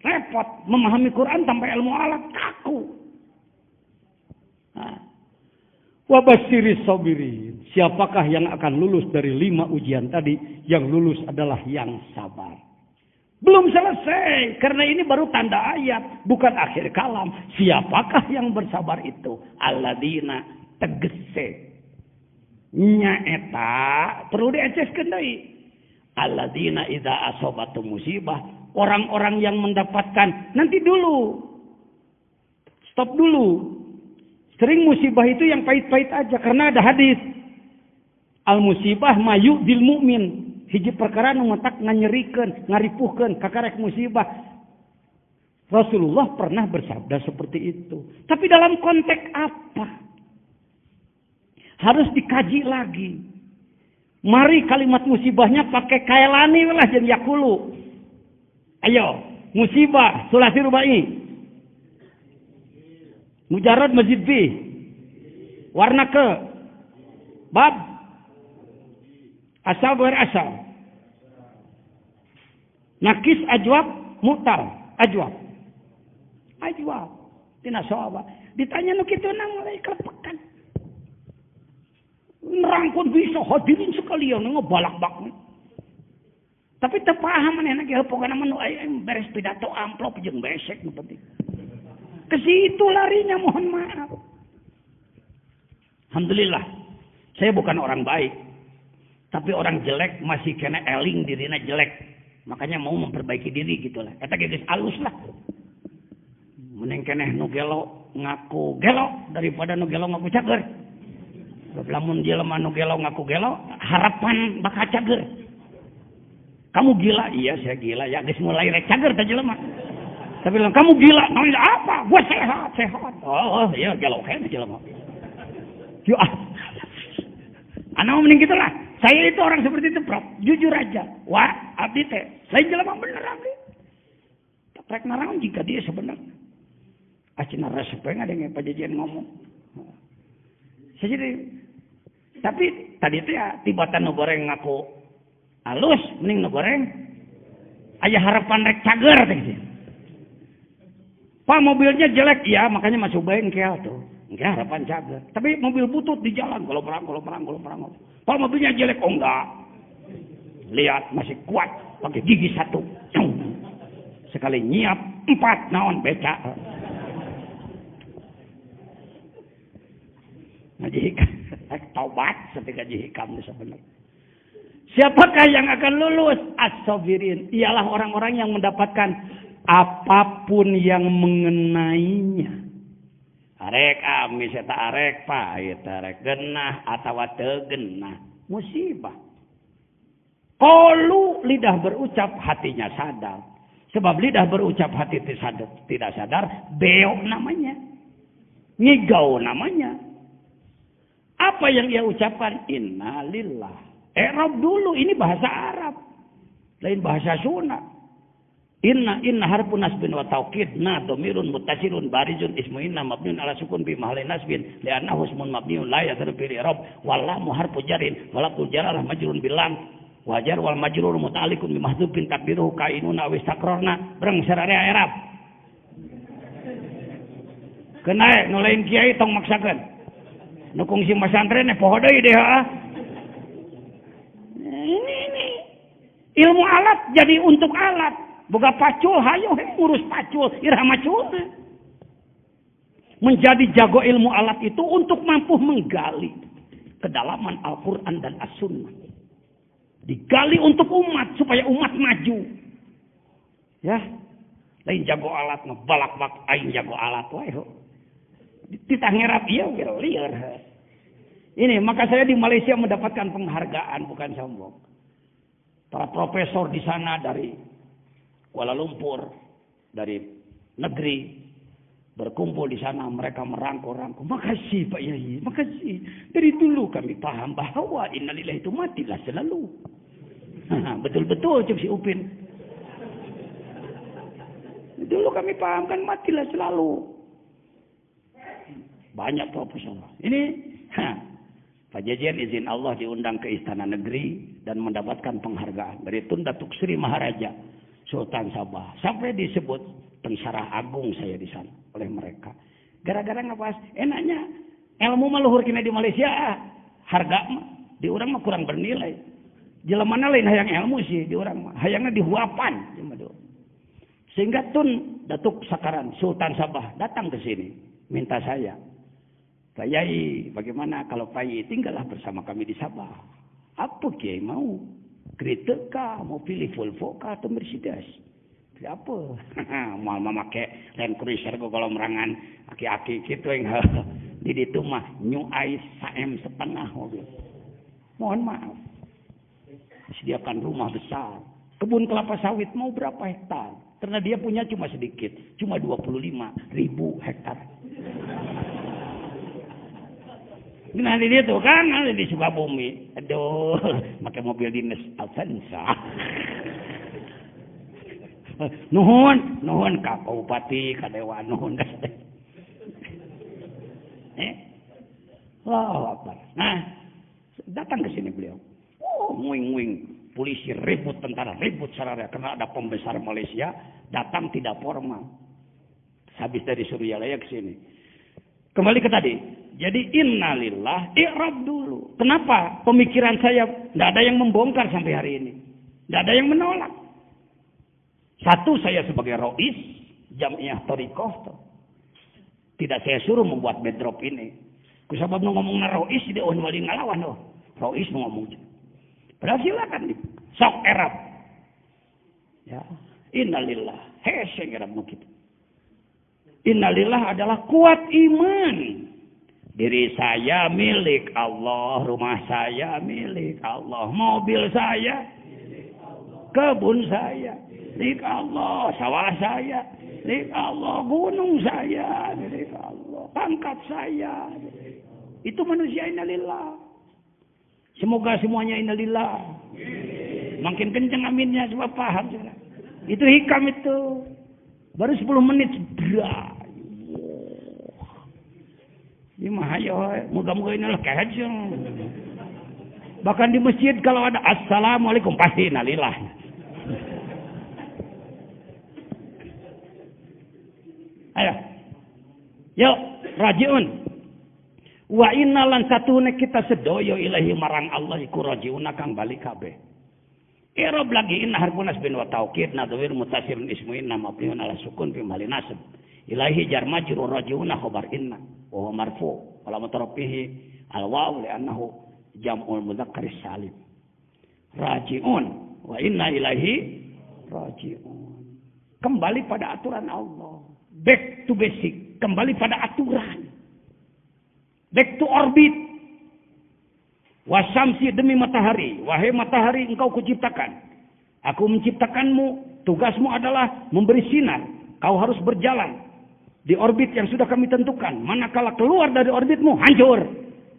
Speaker 1: Repot memahami Quran tanpa ilmu alat kaku. Wa basyiris sabirin. Siapakah yang akan lulus dari 5 ujian tadi? Yang lulus adalah yang sabar. Belum selesai. Karena ini baru tanda ayat. Bukan akhir kalam. Siapakah yang bersabar itu? Alladzina tegese. Nyaeta. Perlu dieceskeun deui. Alladzina idza asabatu musibah. Orang-orang yang mendapatkan. Nanti dulu. Stop dulu. Sering musibah itu yang pahit-pahit aja. Karena ada hadis. Al-musibah mayu'dil mu'min.
Speaker 2: hiji perkara nu ngotak nganyerikeun, ngaripuhkeun kakarek musibah. Rasulullah pernah bersabda seperti itu. Tapi dalam konteks apa? Harus dikaji lagi. Mari kalimat musibahnya pakai kailani lah jeung yakulu. Ayo, musibah sulasi rubai. Mujarrad mazid bi. Warna ke bab asal berasal. Nakis ajwab mutal ajwab. Ajwab. Tina sawaba. Ditanya nu kitu na mulai kelepekan. Nerangkun bisa hadirin sekalian ngebalak-balak. Tapi teu paham manehna ge pokona mah nu beres pidato amplop jeung besek nu penting. Ke situ larinya, mohon maaf. Alhamdulillah, saya bukan orang baik. Tapi orang jelek masih kena eling dirina jelek. Makanya mau memperbaiki diri gitulah. Eta geus alus lah. Mending keneh nu gelo ngaku gelo daripada nu gelo ngaku cager. Lamun jelema nu gelo ngaku gelo, harapan bakal cager. Kamu gila? Iya, saya gila. Ya geus mulai rek cager teh jelema. Tapi bilang, kamu gila. Namanya apa? Gue sehat. Oh, iya gelo kayaknya jelema. Yo anak mending gitulah. Saya itu orang seperti itu, Prof. Jujur aja. Wah, abdi teh. Lain jelema bener abdi. Rek narang jika dia sebenarnya. Acina resepeng ada yang pajajian ngomong. Jadi, tapi tadi itu ya tibatan nu goreng ngaku halus, mending nu goreng. Aya harapan rek cager teh. Pak mobilnya jelek, ya makanya masuk bengkel tuh. Enggak harapan cager. Tapi mobil butut di jalan, kalau perang. Pak mobilnya jelek, oh enggak. Lihat masih kuat, pakai gigi 1. Sekali nyiap 4 naon beca. Ngaji hikam, taubat setika hikam sebenarnya. Siapakah yang akan lulus? As-sabirin. Ialah orang-orang yang mendapatkan apapun yang mengenainya. Arek amis eta arek pahit, arek genah atawa teu genah, musibah. Qalu lidah berucap hatinya sadar. Sebab lidah berucap hati tidak sadar, beok namanya. Ngigau namanya. Apa yang ia ucapkan? Innalillah. I'rab dulu, ini bahasa Arab. Lain bahasa Sunda. Inna harfun nasbin wa taukid. Na domirun mutasilun barizun ismu inna mabniun ala sukun bi mahali nasbin. Liannahu ismun mabniun la yadru bil i'rab. Wallamu harfu jarin. Walabtul jalalah majrun bilam. Wajar wal majrur muta'alliqun bi mahdhufin takdiruhu kainuna wa istakrarna. Breng sararea i'rab. Kenae nu lain kiai tong maksakeun. Nu kungsi masantren poho deui deh Ini ilmu alat jadi untuk alat. Boga pacul hayo ngurus pacul irama macul. Menjadi jago ilmu alat itu untuk mampu menggali kedalaman Al-Qur'an dan As-Sunnah. Digali untuk umat supaya umat maju. Ya. Lain jago alat ngebalak-balak aing jago alat wae. Titah ngerap ieu lieur. Ini maka saya di Malaysia mendapatkan penghargaan, bukan sombong. Para profesor di sana dari Kuala Lumpur, dari negeri berkumpul di sana, mereka merangkul-rangkul. Makasih Pak Yai, makasih. Dari dulu kami paham bahwa innalillahi itu matilah selalu. Betul-betul cuk si Upin. Dulu kami paham kan matilah selalu. Banyak profesor. Ini Pak Jajian izin Allah diundang ke Istana Negeri dan mendapatkan penghargaan dari Tun Datuk Sri Maharaja Sultan Sabah. Sampai disebut Pensarah Agung saya di sana oleh mereka. Gara-gara ngebahas enaknya ilmu mah luhur kena di Malaysia, harga mah di urang mah kurang bernilai. Jelemana lain hayang ilmu sih di urang mah, hayangna dihuapan. Sehingga Tun Datuk Sakaran Sultan Sabah datang ke sini minta saya, Pak Yai, bagaimana kalau Pak Yai tinggallah bersama kami di Sabah? Apa Kiai mau? Kritik kah? Mau pilih Volvo kah atau Mercedes? Pilih apa? Mau memakai Land Cruiser kalau merangan aki-aki gitu yang di itu mah New Ice 1,5 mobil. Mohon maaf.
Speaker 1: sediakan rumah besar. Kebun kelapa sawit mau berapa hektar? Karena dia punya cuma sedikit, cuma 25.000 hektar. Nah di itu kan, di Sukabumi. Aduh, pakai mobil dinas Avanza. Nuhun Kak Bupati, Kak Dewa, nuhun. Allahu Akbar. Nah, datang ke sini beliau. Oh, nguing-nguing. Polisi ribut, tentara ribut, sarara. Karena ada pembesar Malaysia, datang tidak formal. Habis dari Suryalaya ke sini. Kembali ke tadi. Jadi innalillah, i'rab dulu. Kenapa? Pemikiran saya tidak ada yang membongkar sampai hari ini. Tidak ada yang menolak. Satu, saya sebagai rois, Jamiah Thariqah. Tidak saya suruh membuat bedrop ini. Kusabab ngomong rois, dia wali ngalawan. Rois ngomong. Padahal silakan. Sok erab. Ya. Innalillah. Heseng erab begitu. Innalillah adalah kuat iman. Diri saya milik Allah. Rumah saya milik Allah. Mobil saya milik Allah. Kebun saya milik Allah. Sawah saya milik Allah. Gunung saya milik Allah. Pangkat saya milik Allah. Itu manusia innalillah. Semoga semuanya innalillah. Makin kenceng aminnya sebab paham. Itu hikam itu. Baru 10 menit. Ini mah ayo, moga-moga inilah kehajeng. Bahkan di masjid kalau ada assalamualaikum pasti innalillah. Ayo. Yuk, rajiun. Wa innalan satune kita sedoyo ilahi marang Allah iku rajiuna kang balik kabeh. Irob lagi inna harfunas bin wa taukid nadwir mutasirun ismu inna mabniun ala sukun fi mahali nasab. Ilahi jar majrur rajiuna khabar inna wa huwa marfu wa la mutarafihi al waw li annahu jam'ul mudzakkar salim. Rajiun wa inna ilahi rajiun. Kembali pada aturan Allah. Back to basic, kembali pada aturan. Back to orbit. Wasamsi demi matahari. Wahai matahari engkau kuciptakan. Aku menciptakanmu. Tugasmu adalah memberi sinar. Kau harus berjalan di orbit yang sudah kami tentukan. Manakala keluar dari orbitmu, hancur.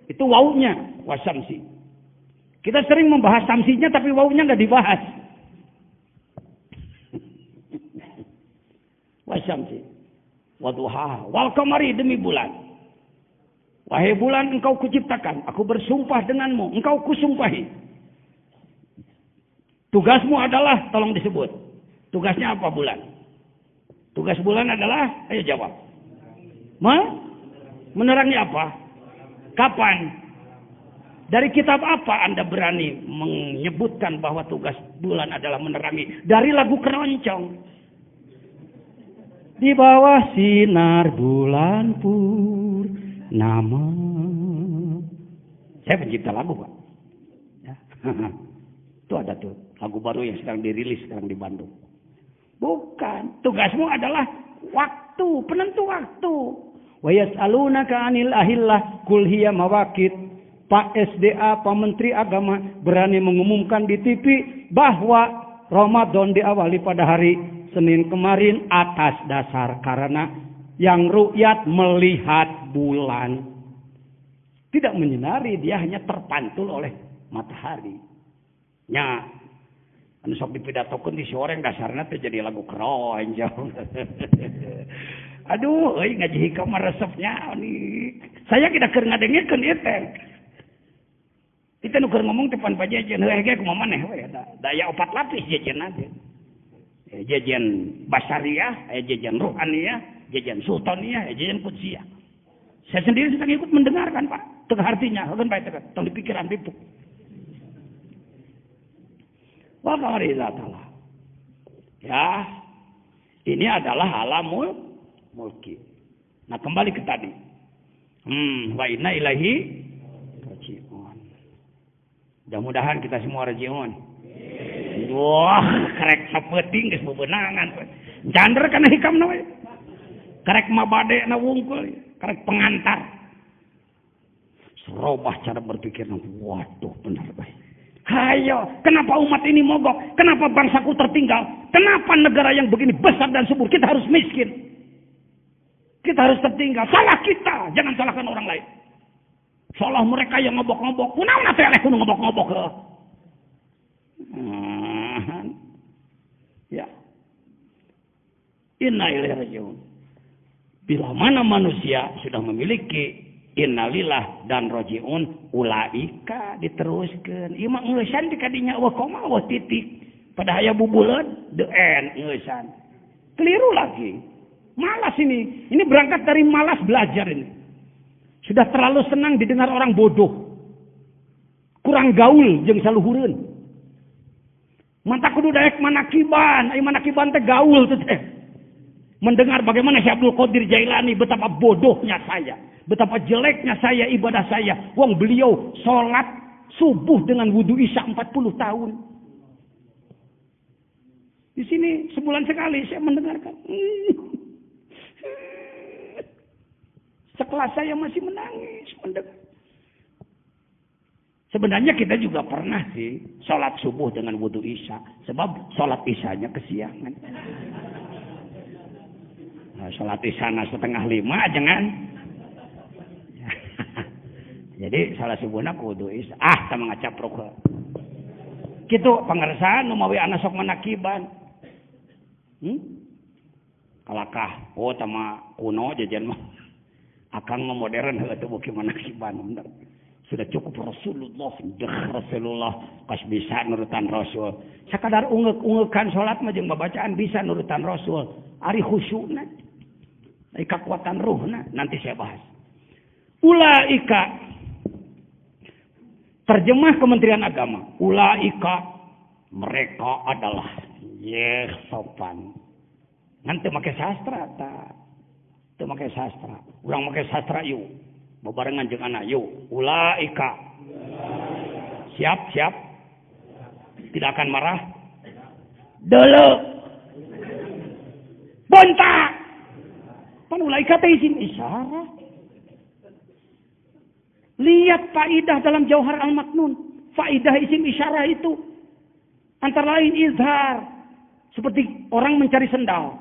Speaker 1: Itu wawunya. Wasamsi. Kita sering membahas samsinya tapi wawunya nggak dibahas. Wasamsi. Waduha. Wal kamari demi bulan. Wahai bulan engkau kuciptakan, aku bersumpah denganmu, engkau kusumpahi. Tugasmu adalah, tolong disebut. Tugasnya apa bulan? Tugas bulan adalah, ayo jawab. Menerangi apa? Kapan? Dari kitab apa Anda berani menyebutkan bahwa tugas bulan adalah menerangi? Dari lagu keroncong. Di bawah sinar bulan pur. Nama saya pencipta lagu Pak ya. Itu ada tuh lagu baru yang sedang dirilis sekarang di Bandung. Bukan, tugasmu adalah waktu, penentu waktu. Wa yas'alunaka 'anil ahillah qul hiya mawaqit. Pak SDA, Pak Menteri Agama berani mengumumkan di TV bahwa Ramadan diawali pada hari Senin kemarin atas dasar karena yang ru'yat melihat bulan. Tidak menyinari, dia hanya terpantul oleh matahari. Nya, anu sok dipidatokeun di sore dasarna teh jadi lagu keroncong. Aduh, euy ngaji hikam resepnya nih. Saya kita keur ngadengikeun ieu teh. Kita nu keur ngomong depan pajajan, heuh ge kumaha maneh we daya 4 lapis jajan aja. Jajan basariah, jajan ruhaniyah, jajan sultaniyah, jajan kudsiyah. Saya sendiri sedang ikut mendengarkan Pak. Tengah artinya, kan baik tengah. Tong dipikiran pipuk. Wa ta'ala. Ya, ini adalah alamul mulki. Nah kembali ke tadi. Wa inna ilahi raji'un. Mudah-mudahan kita semua raji'un. Wah, karek sapeting geus bebenangan. Jander kana hikam we. Karek mabade na wungkul, karek pengantar. Serobah cara berpikir, waduh benar baik.
Speaker 2: Hayo, kenapa umat ini mogok? Kenapa bangsaku tertinggal? Kenapa negara yang begini besar dan subur kita harus miskin? Kita harus tertinggal. Salah kita, jangan salahkan orang lain. Salah mereka yang ngobok-ngobok. Kunaon atuh eleh kudu ngobok-ngobok heuh. Ya. Inna ilaihi rajiun. Bila mana manusia sudah memiliki innalillah dan rajiun, ulaika diteruskan. Ieu mah ngeusan di kadinya wah koma wah titik. Pada aya bubuleun the end ngeusan. Keliru lagi. Malas ini. Ini berangkat dari malas belajar ini. Sudah terlalu senang didengar orang bodoh. Kurang gaul jeung saluhureun. Manta kudu daek manakiban, ai manakiban teh gaul teh. Mendengar bagaimana Syekh Abdul Qadir Jailani, betapa bodohnya saya, betapa jeleknya saya ibadah saya. Wong beliau sholat subuh dengan wudu isya 40 tahun. Di sini sebulan sekali saya mendengarkan. Sekelas saya masih menangis mendengar. Sebenarnya kita juga pernah sih sholat subuh dengan wudu isya, sebab sholat isyanya kesiangan. Sholat isya 4:30 jangan. Jadi salah subuhna kudu isya. Sama ngacaprok. Kitu pangarsan nu mawi anak sok manakiban. Kalakah tama kuno jajan mah. Akang mah modern heuh teu beuki manakiban bener. Sudah cukup Rasulullah pas bisa nurutan Rasul. Sakadar ungek-ungekan salat mah jeung babacaan bisa nurutan Rasul. Ari khusyukna. Ari kekuatan ruhna nanti saya bahas. Ulaika terjemah Kementerian Agama. Ulaika mereka adalah sopan. Nanti make sastra ta. Teu make sastra. Urang make sastra yuk. Bebarengan jeung anak yuk. Ulaika. Siap. Tidak akan marah. Dele. Bontak. Pan ulaika teh isim isyarah. Lihat faidah dalam Jauhar Al-Maknun. Faidah isim isyarah itu antara lain izhar. Seperti orang mencari sendal.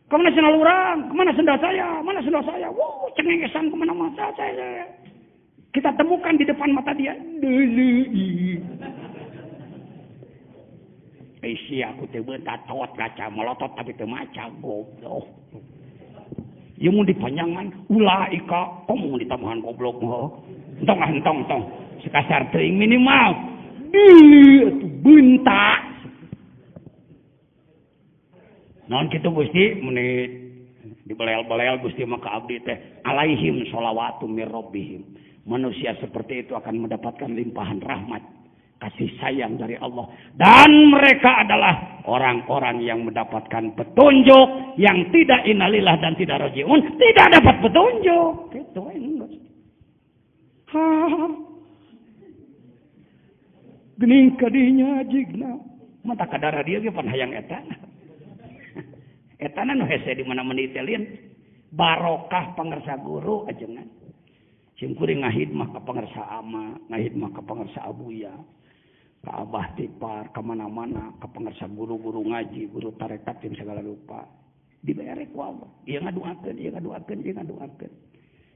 Speaker 2: Kemana sendal orang? Kemana sendal saya? Mana sendal saya? Wow, cengengesan kemana mata saya. Kita temukan di depan mata dia. Isi aku teh bentat tot kaca melotot tapi teu maca goblok. Ieu mun dipanjangan ulaika komo ditambahan goblok mah. Entong. Sekasar teuing minimal. Atuh bentak. Naon kitu Gusti menit dibelel-belel Gusti mah ka abdi teh alaihim sholawatu mir rabbihim. Manusia seperti itu akan mendapatkan limpahan rahmat, kasih sayang dari Allah, dan mereka adalah orang-orang yang mendapatkan petunjuk, yang tidak innalillah dan tidak rajiun, tidak dapat petunjuk. Gitu enggak. Gening kadinya jigna. Mata kadara dia ge pan hayang etana. Etana nu hese di mana menitelin barokah pangersa guru ajengan. Cingkuri ngahidmah ka pangersa ama, ngahidmah ka pangersa abuya. Ka abah tipar, ka mana-mana, ka pangersa guru-guru ngaji, guru tarekat yang segala rupa. Dibere ku Allah. Ieu ngaduakeun.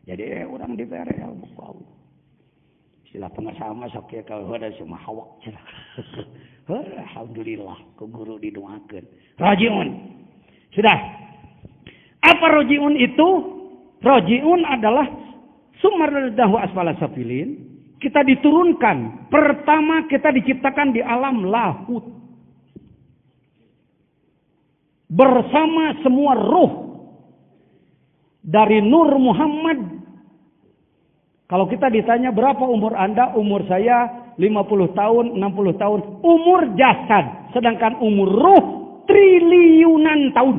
Speaker 2: Jadi orang dibere ilmu ku Allah. Istilah pangersa ama sok kieu ka heuda semua hawak cenah. Alhamdulillah ku guru didoakeun. Rajiun. Sudah. Apa rajiun itu? Rajiun adalah sumardahu asfala safilin. Kita diturunkan. Pertama kita diciptakan di alam lahut. Bersama semua ruh. Dari Nur Muhammad. Kalau kita ditanya berapa umur Anda? Umur saya 50 tahun, 60 tahun. Umur jasad. Sedangkan umur ruh triliunan tahun.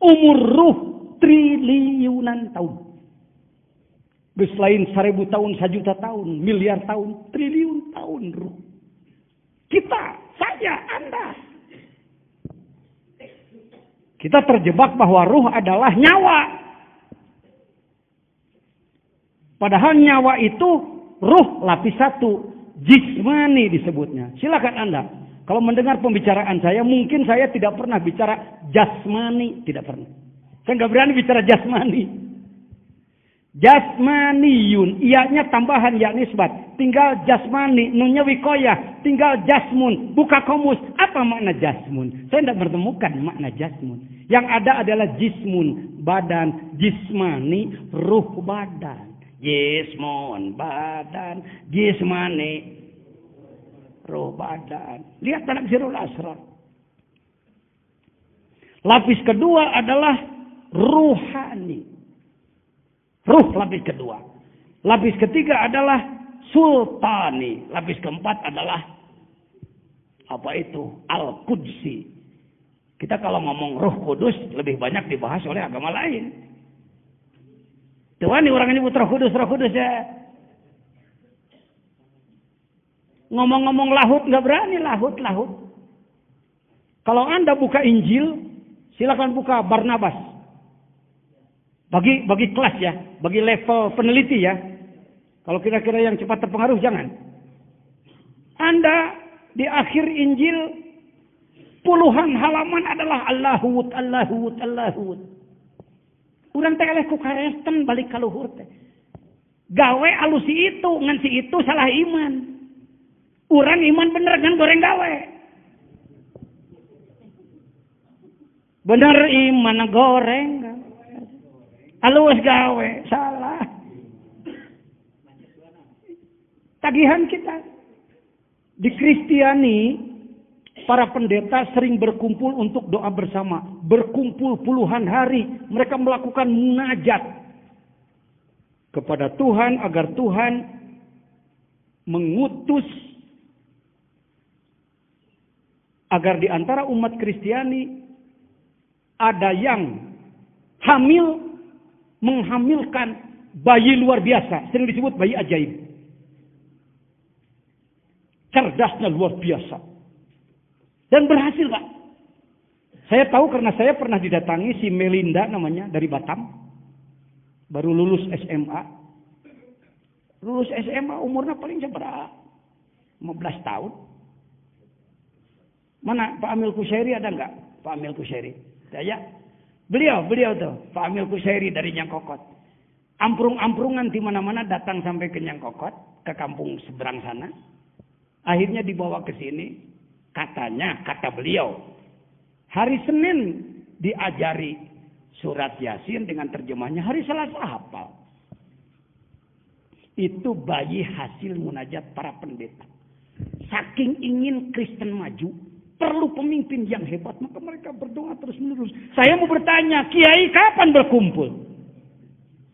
Speaker 2: Umur ruh triliunan tahun. Selain 1000 tahun, 1 juta tahun, miliar tahun, triliun tahun ruh. Kita, saya, Anda. Kita terjebak bahwa ruh adalah nyawa. Padahal nyawa itu ruh lapis 1, jismani disebutnya. Silakan Anda. Kalau mendengar pembicaraan saya, mungkin saya tidak pernah bicara jasmani, tidak pernah. Saya nggak berani bicara jasmani. Jasmaniyun, ianya tambahan yakni isbat. Tinggal jasmani, nunnya wikoyah. Tinggal jasmun, buka komus. Apa makna jasmun? Saya tidak menemukan makna jasmun. Yang ada adalah jismun, badan. Jismani, ruh badan. Jismun, badan. Jismani, ruh badan. Lihat dalam Sirul Asrar. Lapis kedua adalah ruhani. Ruh lapis kedua. Lapis ketiga adalah sultani. Lapis keempat adalah apa itu? Al-Qudsi. Kita kalau ngomong Roh Kudus lebih banyak dibahas oleh agama lain. Tuhan orang ini Roh Kudus ya. Ngomong-ngomong lahut nggak berani lahut. Kalau Anda buka Injil, silakan buka Barnabas. Bagi kelas ya, bagi level peneliti ya. Kalau kira-kira yang cepat terpengaruh jangan. Anda di akhir Injil puluhan halaman adalah Allahut. Urang teh eleh ku karesten balik ka luhur teh. Gawe alusi itu, ngan si itu salah iman. Urang iman bener kan goreng gawe. Bener iman goreng gawe. Alus gawe, salah. Tagihan kita. Di Kristiani, para pendeta sering berkumpul untuk doa bersama. Berkumpul puluhan hari. Mereka melakukan munajat kepada Tuhan agar Tuhan mengutus agar di antara umat Kristiani ada yang menghamilkan bayi luar biasa. Sering disebut bayi ajaib. Cerdasnya luar biasa. Dan berhasil Pak. Saya tahu karena saya pernah didatangi si Melinda namanya dari Batam. Baru lulus SMA. Lulus SMA umurnya paling seberapa? 15 tahun. Mana Pak Amil Kusairi ada enggak? Pak Amil Kusairi. Saya. Beliau tuh, Pak Amil Kusairi dari Nyangkokot. Amprung-amprungan di mana-mana datang sampai ke Nyangkokot, ke kampung seberang sana. Akhirnya dibawa ke sini. Kata beliau, hari Senin diajari surat Yasin dengan terjemahnya, hari Selasa hafal. Itu bayi hasil munajat para pendeta. Saking ingin Kristen maju, perlu pemimpin yang hebat, maka mereka berdoa terus menerus. Saya mau bertanya, Kiai kapan berkumpul?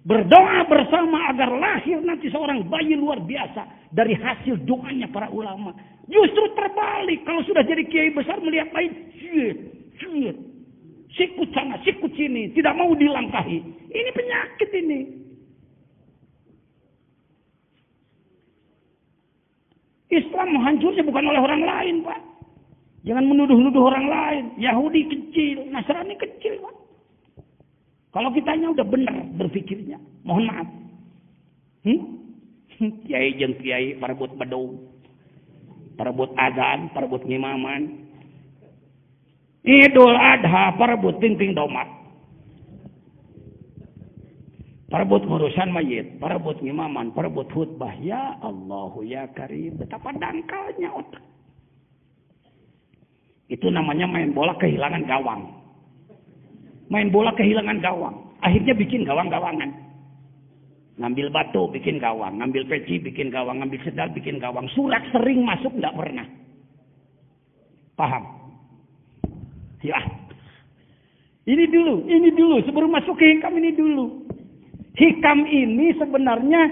Speaker 2: Berdoa bersama agar lahir nanti seorang bayi luar biasa dari hasil doanya para ulama. Justru terbalik, kalau sudah jadi kiai besar melihat lain, sikut sana, sikut sini, tidak mau dilangkahi. Ini penyakit ini. Islam hancurnya bukan oleh orang lain, Pak. Jangan menuduh-nuduh orang lain. Yahudi kecil, Nasrani kecil, Pak. Kalau kitanya udah benar berpikirnya, mohon maaf. Kiai jeung kiai parebut bedung, parebut adzan, parebut ngimaman. Idul Adha parebut ting-ting domat. Parebut ngurusan mayit, parebut ngimaman, parebut khutbah. Ya Allahu ya Karim, betapa dangkalnya otak. Itu namanya main bola kehilangan gawang. Main bola kehilangan gawang. Akhirnya bikin gawang-gawangan. Ngambil batu bikin gawang. Ngambil peci bikin gawang. Ngambil sendal bikin gawang. Surat sering masuk enggak pernah. Paham? Ya. Ini dulu. Sebelum masuk ke hikam ini dulu. Hikam ini sebenarnya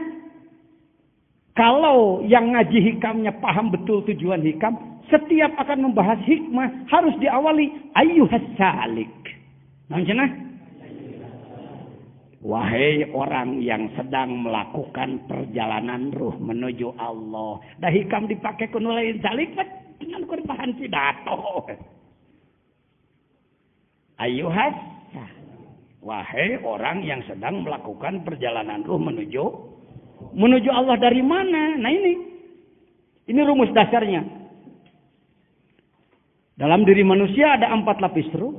Speaker 2: kalau yang ngaji hikamnya paham betul tujuan hikam. Setiap akan membahas hikmah harus diawali ayyuhas salik. Namanya? Wahai orang yang sedang melakukan perjalanan ruh menuju Allah. Dah hikam dipakai kuno lain salik dengan bahan pidato. Ayyuhas, wahai orang yang sedang melakukan perjalanan ruh menuju Menuju Allah dari mana? Nah ini rumus dasarnya. Dalam diri manusia ada 4 lapis ruh.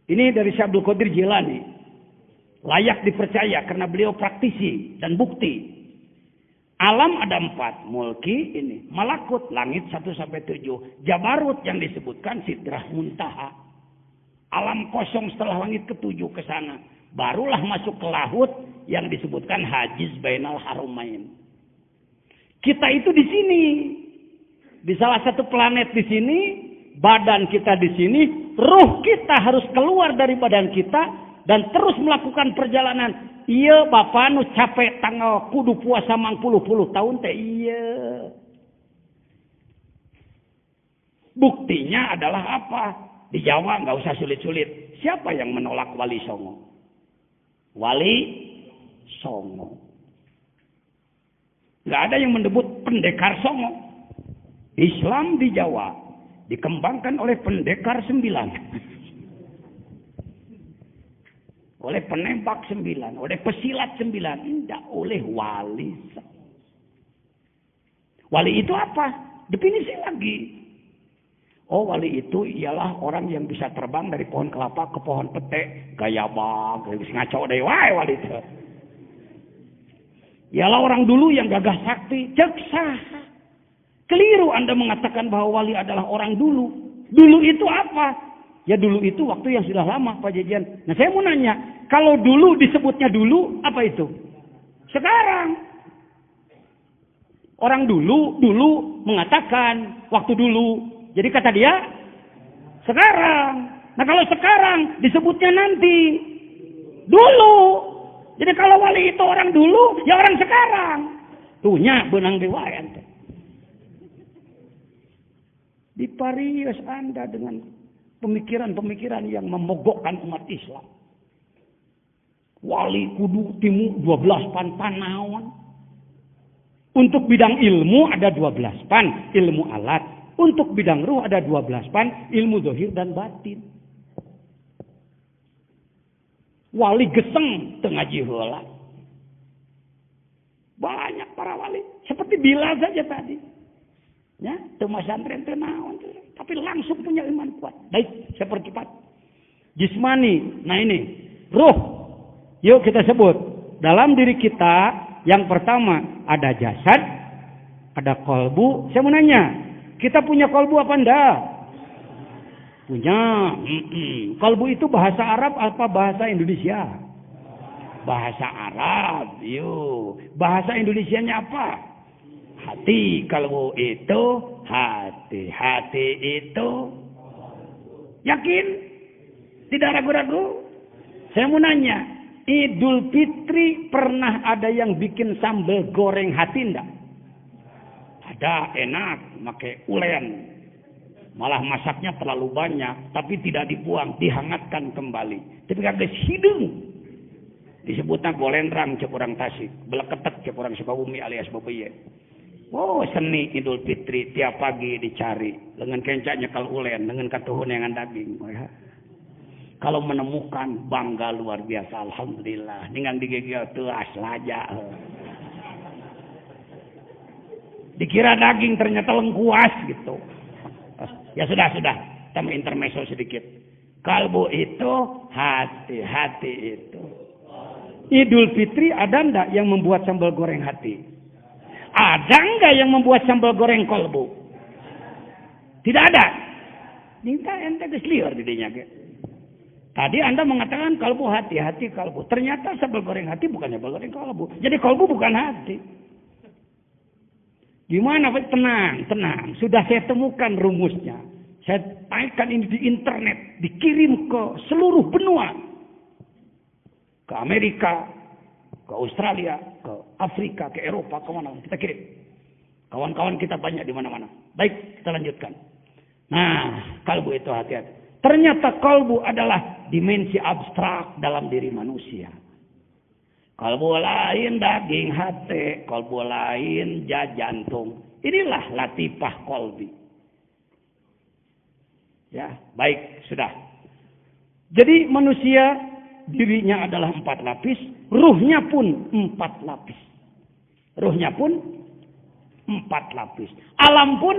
Speaker 2: Ini dari Syekh Abdul Qadir Jilani. Layak dipercaya karena beliau praktisi dan bukti. Alam ada 4. Mulki ini. Malakut langit 1-7. Jabarut yang disebutkan Sidrah Muntaha. Alam kosong setelah langit ke-7 ke sana. Barulah masuk ke laut yang disebutkan Hajiz Bainal Harumain. Kita itu di sini. Di salah satu planet di sini, badan kita di sini, ruh kita harus keluar dari badan kita dan terus melakukan perjalanan. Iya Bapak nu capek tanggal kudu puasa 50 tahun teh iya. Buktinya adalah apa? Di Jawa nggak usah sulit-sulit. Siapa yang menolak Wali Songo? Wali Songo. Nggak ada yang mendebut pendekar Songo. Islam di Jawa dikembangkan oleh pendekar 9. Oleh penembak 9. Oleh pesilat 9. Tidak oleh wali. Wali itu apa? Definisi lagi. Oh wali itu ialah orang yang bisa terbang dari pohon kelapa ke pohon pete. Gaya bang. Ngaco deh. Wah wali itu. Ialah orang dulu yang gagah sakti. Jaksa. Keliru Anda mengatakan bahwa wali adalah orang dulu. Dulu itu apa? Ya dulu itu waktu yang sudah lama Pak Jajan. Nah saya mau nanya. Kalau dulu disebutnya dulu. Apa itu? Sekarang. Orang dulu mengatakan. Waktu dulu. Jadi kata dia. Sekarang. Nah kalau sekarang disebutnya nanti. Dulu. Jadi kalau wali itu orang dulu. Ya orang sekarang. Tuhnya benang dewayan. Diparius Anda dengan pemikiran-pemikiran yang memogokkan umat Islam. Wali kudu timu 12 panaon. Untuk bidang ilmu ada 12 pan, ilmu alat. Untuk bidang ruh ada 12 pan, ilmu zahir dan batin. Wali geseng tengah jihola. Banyak para wali. Seperti Bilal saja tadi. Ya, Tumas Santren tenawan. Tapi langsung punya iman kuat. Baik, saya percepat. Jismani. Nah ini. Ruh. Yuk kita sebut. Dalam diri kita. Yang pertama. Ada jasad. Ada kolbu. Saya mau nanya. Kita punya kolbu apa enggak? Punya. Kolbu itu bahasa Arab apa bahasa Indonesia? Bahasa Arab. Yuk. Bahasa Indonesianya apa? Hati. Kalbu itu hati. Hati itu yakin? Tidak ragu-ragu? Saya mau nanya, Idul Fitri pernah ada yang bikin sambal goreng hati enggak? Ada, enak, pakai ulen. Malah masaknya terlalu banyak, tapi tidak dibuang, dihangatkan kembali. Tapi kagak hidung. Disebutnya golendrang cek orang Tasik, beleketek cek orang Sukabumi alias Babaye. Oh seni Idul Fitri tiap pagi dicari dengan kencaknya kal ulen dengan katuhun yang daging. Kalau menemukan bangga luar biasa alhamdulillah. Dengan digigil teas laja. Dikira daging ternyata lengkuas gitu. Ya sudah kita intermezzo sedikit. Kalbu itu hati itu. Idul Fitri ada ndak yang membuat sambal goreng hati? Ada enggak yang membuat sambal goreng kolbu? Tidak ada. Minta ente gesliur didinya. Tadi Anda mengatakan kalbu hati kalbu. Ternyata sambal goreng hati bukan sambal goreng kolbu. Jadi kolbu bukan hati. Gimana? Tenang. Sudah saya temukan rumusnya. Saya taikkan ini di internet. Dikirim ke seluruh benua. Ke Amerika. Ke Australia, ke Afrika, ke Eropa, kemana kita kirim. Kawan-kawan kita banyak di mana-mana. Baik, kita lanjutkan. Nah, kalbu itu hati-hati. Ternyata kalbu adalah dimensi abstrak dalam diri manusia. Kalbu lain daging hati, kalbu lain jantung. Inilah latifah kolbi. Ya, baik, sudah. Jadi manusia dirinya adalah 4 lapis, ruhnya pun 4 lapis. Ruhnya pun 4 lapis. Alam pun,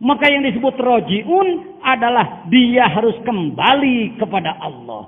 Speaker 2: maka yang disebut rojiun adalah dia harus kembali kepada Allah.